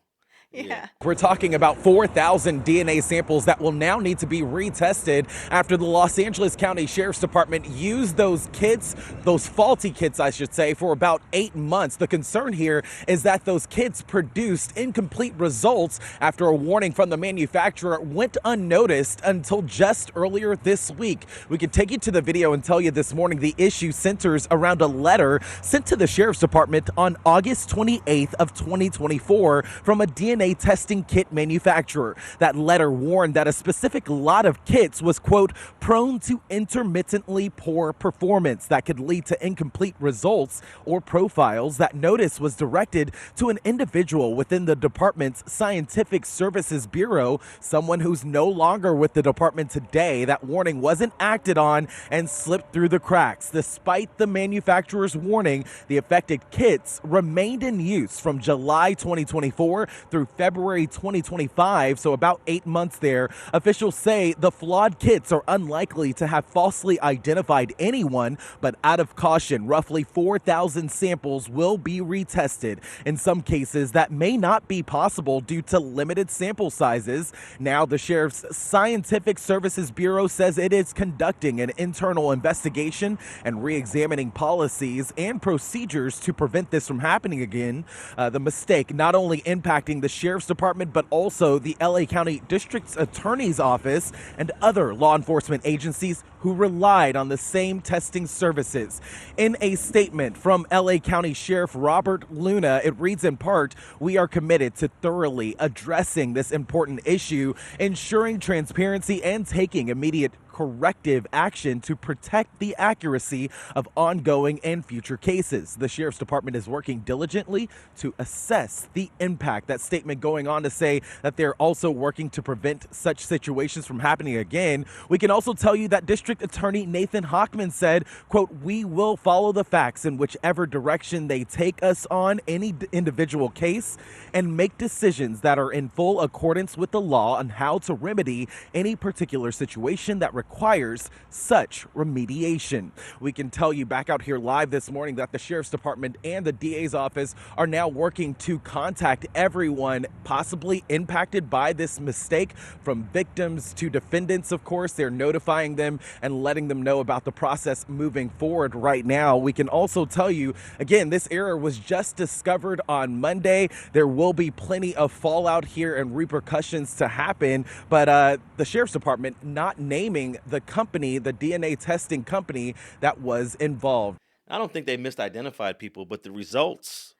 Yeah. We're talking about 4,000 DNA samples that will now need to be retested after the Los Angeles County Sheriff's Department used those kits, those faulty kits, I should say, for about 8 months. The concern here is that those kits produced incomplete results after a warning from the manufacturer went unnoticed until just earlier this week. We can take you to the video and tell you this morning the issue centers around a letter sent to the Sheriff's Department on August 28th of 2024 from a DNA testing kit manufacturer. That letter warned that a specific lot of kits was, quote, prone to intermittently poor performance that could lead to incomplete results or profiles. That notice was directed to an individual within the department's Scientific Services Bureau, someone who's no longer with the department today. That warning wasn't acted on and slipped through the cracks. Despite the manufacturer's warning, the affected kits remained in use from July 2024 through February 2025, so about 8 months there. Officials say the flawed kits are unlikely to have falsely identified anyone, but out of caution, roughly 4,000 samples will be retested. In some cases, that may not be possible due to limited sample sizes. Now, the Sheriff's Scientific Services Bureau says it is conducting an internal investigation and re-examining policies and procedures to prevent this from happening again. The mistake not only impacting the Sheriff's Department, but also the LA County District Attorney's Office and other law enforcement agencies who relied on the same testing services. In a statement from LA County Sheriff Robert Luna, it reads in part, "We are committed to thoroughly addressing this important issue, ensuring transparency and taking immediate corrective action to protect the accuracy of ongoing and future cases. The Sheriff's Department is working diligently to assess the impact." That statement going on to say that they're also working to prevent such situations from happening again. We can also tell you that District District Attorney Nathan Hochman said, quote, "We will follow the facts in whichever direction they take us on any individual case and make decisions that are in full accordance with the law on how to remedy any particular situation that requires such remediation." We can tell you back out here live this morning that the Sheriff's Department and the DA's office are now working to contact everyone possibly impacted by this mistake, from victims to defendants, of course. They're notifying them and letting them know about the process moving forward right now. We can also tell you, again, this error was just discovered on Monday. There will be plenty of fallout here and repercussions to happen, but the Sheriff's Department not naming the company, the DNA testing company that was involved. I don't think they misidentified people, but the results,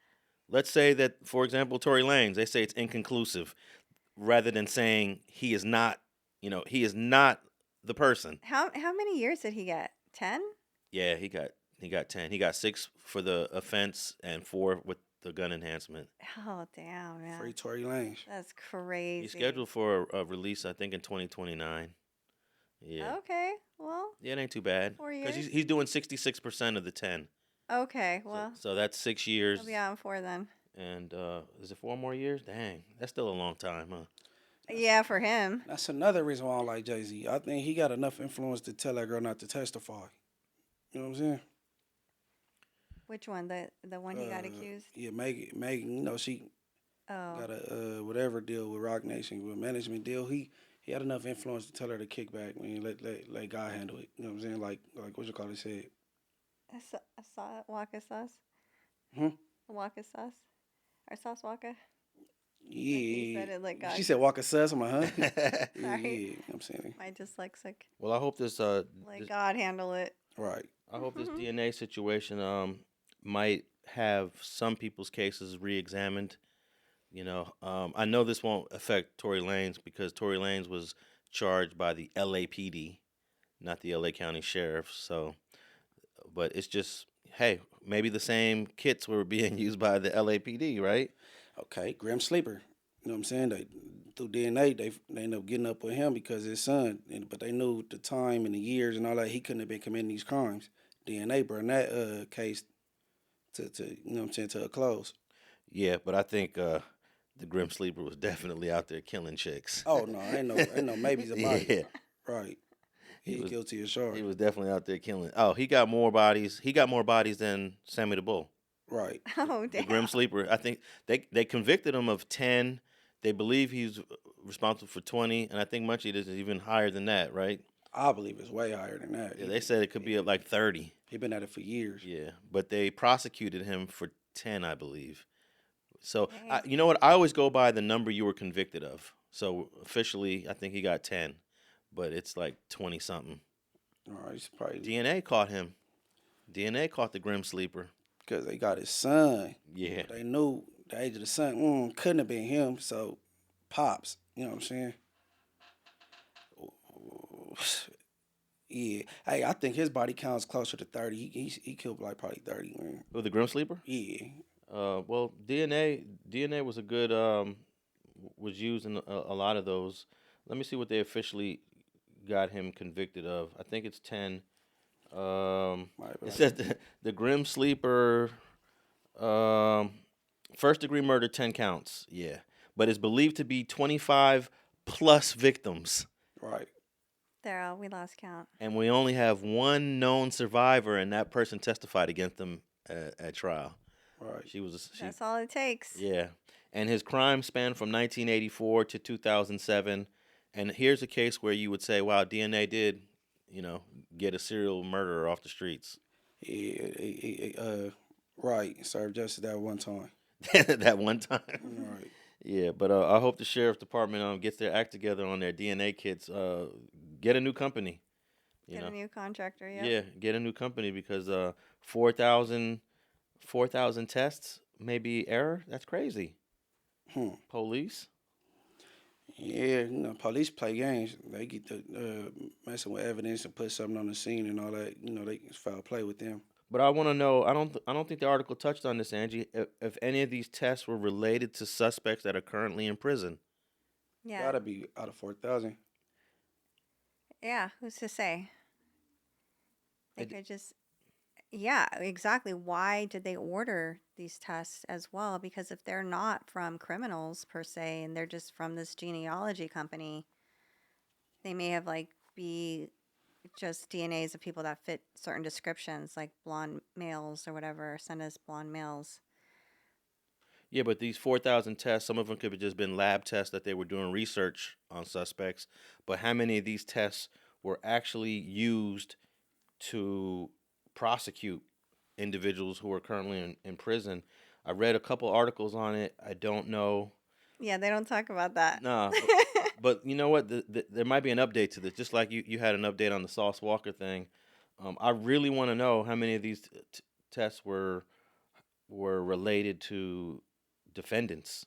let's say that, for example, Tory Lanez, they say it's inconclusive, rather than saying he is not, he is not the person. How many years did he get? 10? Yeah, he got 10. He got 6 for the offense and 4 with the gun enhancement. Oh, damn, man. Free Tory Lanez. That's crazy. He's scheduled for a release, I think, in 2029. Yeah. Okay, well. Yeah, it ain't too bad. 4 Because years? he's doing 66% of the 10. Okay, well. So that's 6 years. He'll be out in 4 then. And is it 4 more years? Dang, that's still a long time, huh? Yeah, for him. That's another reason why I don't like Jay-Z. I think he got enough influence to tell that girl not to testify. You know what I'm saying? Which one? The one he got accused? Yeah, Megan, she got a whatever deal with Rock Nation, with management deal. He had enough influence to tell her to kick back. Let God handle it. You know what I'm saying? Like what you call it said. Walka sauce? Walka sauce? Or Sauce Walka? Yeah. He said it like God. She said Walka sus. I'm like, huh? Sorry. Yeah, I'm saying. My dyslexic. Well, I hope this Let God handle it. Right. I hope this DNA situation might have some people's cases re-examined. I know this won't affect Tory Lanez because Tory Lanez was charged by the LAPD, not the LA County Sheriff. So, but it's just, hey, maybe the same kits were being used by the LAPD, right? Okay, Grim Sleeper. You know what I'm saying? They, through DNA, they ended up getting up with him because his son, but they knew the time and the years and all that, he couldn't have been committing these crimes. DNA brought that case to you know what I'm saying, to a close. Yeah, but I think the Grim Sleeper was definitely out there killing chicks. Oh no, ain't no maybes about Yeah. it. Right. He's guilty as charged. He was definitely out there killing. Oh, he got more bodies. He got more bodies than Sammy the Bull. Right. Oh, damn. The Grim Sleeper. I think they convicted him of 10. They believe he's responsible for 20, and I think Munchie is even higher than that, right? I believe it's way higher than that. Yeah, they said it could be at like 30. He's been at it for years. Yeah, but they prosecuted him for 10, I believe. So, you know what? I always go by the number you were convicted of. So, officially, I think he got 10, but it's like 20-something. All right, it's probably DNA caught him. DNA caught the Grim Sleeper. Because they got his son. Yeah. They knew the age of the son couldn't have been him, so Pops, you know what I'm saying? Yeah. Hey, I think his body count's closer to 30. He killed like probably 30, man. Oh, the Grim Sleeper? Yeah. Well, DNA was a good, was used in a lot of those. Let me see what they officially got him convicted of. I think it's 10. It said the Grim Sleeper, first degree murder, 10 counts. Yeah. But it's believed to be 25 plus victims. Right. There, we lost count. And we only have one known survivor, and that person testified against him at trial. Right. That's all it takes. Yeah. And his crime spanned from 1984 to 2007. And here's a case where you would say, wow, DNA did, get a serial murderer off the streets. Yeah, right. Served justice that one time. That one time. Right. Yeah, but I hope the sheriff's department gets their act together on their DNA kits. Get a new company. Get a new contractor, Yeah, get a new company because 4,000 tests may be error. That's crazy. Police. Yeah, police play games. They get to messing with evidence and put something on the scene and all that. They foul play with them. But I want to know. I don't think the article touched on this, Angee. If any of these tests were related to suspects that are currently in prison. Yeah. Gotta be out of 4,000. Yeah. Who's to say? They could just, yeah, exactly. Why did they order these tests as well? Because if they're not from criminals per se, and they're just from this genealogy company, they may have be just DNAs of people that fit certain descriptions, like blonde males or whatever, send us blonde males. Yeah, but these 4,000 tests, some of them could have just been lab tests that they were doing research on suspects. But how many of these tests were actually used to prosecute individuals who are currently in prison? I read a couple articles on it. I don't know. Yeah, they don't talk about that. Nah, but you know what? There might be an update to this, just like you had an update on the Sauce Walka thing. I really want to know how many of these tests were related to defendants.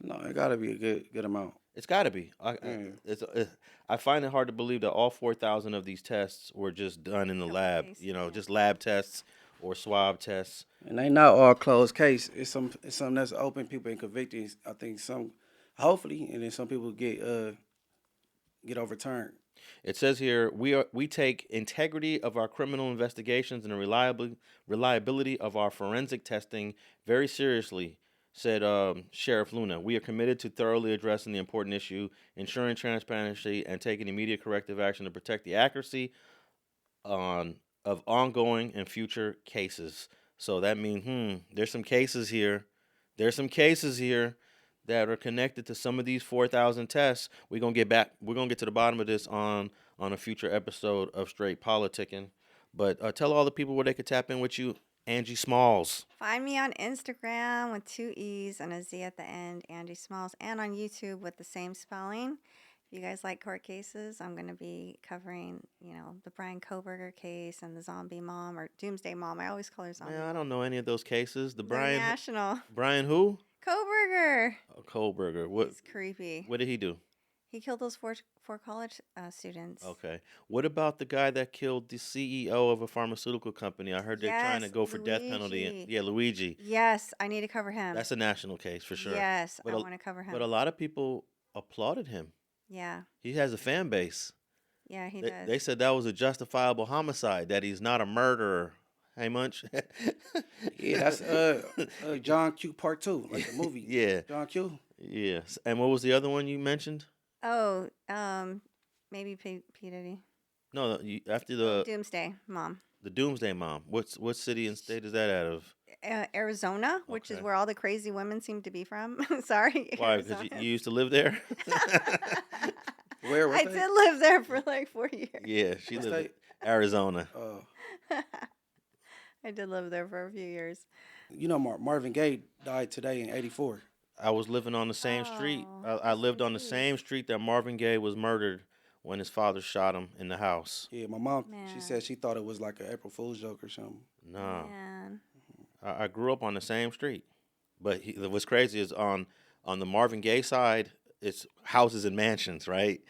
No, it got to be a good amount. It's got to be. I find it hard to believe that all 4,000 of these tests were just done in the lab. You know, just lab tests or swab tests. And they not all closed case. It's some that's open. People been convicted. I think some, hopefully, and then some people get overturned. It says here we take integrity of our criminal investigations and the reliability of our forensic testing very seriously, said Sheriff Luna. We are committed to thoroughly addressing the important issue, ensuring transparency, and taking immediate corrective action to protect the accuracy of ongoing and future cases. So that means, there's some cases here. There's some cases here that are connected to some of these 4,000 tests. We're gonna get to the bottom of this on a future episode of Straight Politicking. But tell all the people where they could tap in with you, Angee Smallz. Find me on Instagram with 2 E's and a Z at the end, Angee Smallz, and on YouTube with the same spelling. If you guys like court cases, I'm going to be covering, the Brian Kohberger case and the zombie mom or Doomsday Mom. I always call her zombie. Man, I don't know any of those cases. The They're Brian national. Brian who? Kohberger. Oh, Kohberger. What? He's creepy. What did he do? He killed those four college students. Okay. What about the guy that killed the CEO of a pharmaceutical company? I heard they're trying to go for death penalty. Yeah, Luigi. Yes, I need to cover him. That's a national case for sure. Yes, I want to cover him. But a lot of people applauded him. Yeah. He has a fan base. Yeah, he does. They said that was a justifiable homicide, that he's not a murderer. Hey, Munch. Yeah, that's John Q Part 2, like the movie. Yeah. John Q. Yes. And what was the other one you mentioned? Oh, maybe P. Diddy. No, after the Doomsday Mom. The Doomsday Mom. What city and state is that out of? Arizona, which is where all the crazy women seem to be from. Sorry. Why? Because you used to live there? Where? I did live there for like 4 years. Yeah, she lived in Arizona. Oh. I did live there for a few years. You know, Marvin Gaye died today in '84. I was living on the same street. I lived on the same street that Marvin Gaye was murdered when his father shot him in the house. Yeah, my mom, she said she thought it was like an April Fool's joke or something. Nah. I grew up on the same street. But what's crazy is on the Marvin Gaye side, it's houses and mansions, right?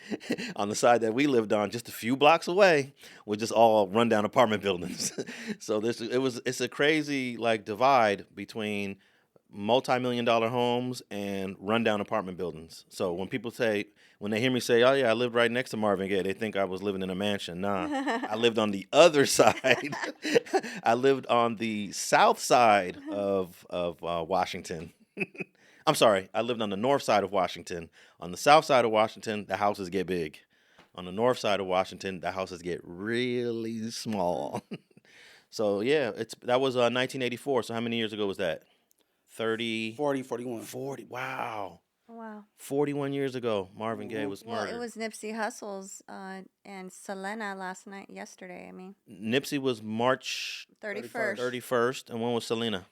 On the side that we lived on, just a few blocks away, were just all rundown apartment buildings. So it's a crazy divide between multi-million-dollar homes and rundown apartment buildings. So when they hear me say, "Oh yeah, I lived right next to Marvin Gaye," they think I was living in a mansion. Nah, I lived on the other side. I lived on the south side of Washington. I'm sorry, I lived on the north side of Washington. On the south side of Washington, the houses get big. On the north side of Washington, the houses get really small. So yeah, that was 1984. So how many years ago was that? 40, 41. 40. Wow. Wow. 41 years ago, Marvin Gaye was murdered. Well, it was Nipsey Hussle's and Selena yesterday. Nipsey was March 31st. And when was Selena?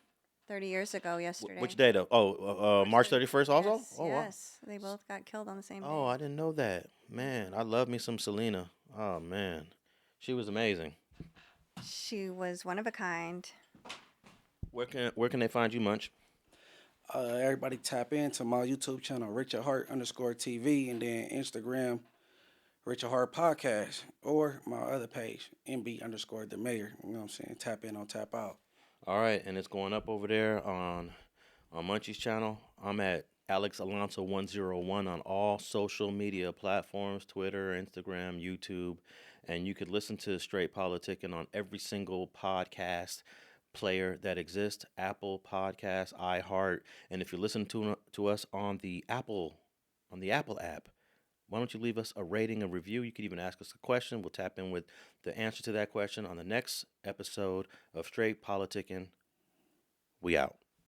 30 years ago yesterday. Which day though? Oh, March 31st also? Yes, oh, yes. Wow. They both got killed on the same day. Oh, I didn't know that. Man, I love me some Selena. Oh, man. She was amazing. She was one of a kind. Where can they find you, Munch? Everybody tap into my YouTube channel, Richard Hart _TV, and then Instagram, Richard Hart Podcast, or my other page, MB _the Mayor. You know what I'm saying? Tap in on Tap Out. All right, and it's going up over there on Munchie's channel. I'm at Alex Alonso 101 on all social media platforms, Twitter, Instagram, YouTube. And you could listen to Straight Politicking on every single podcast player that exists, Apple Podcasts, iHeart. And if you listen to us on the Apple app, why don't you leave us a rating, a review? You could even ask us a question. We'll tap in with the answer to that question on the next episode of Straight Politicking. We out.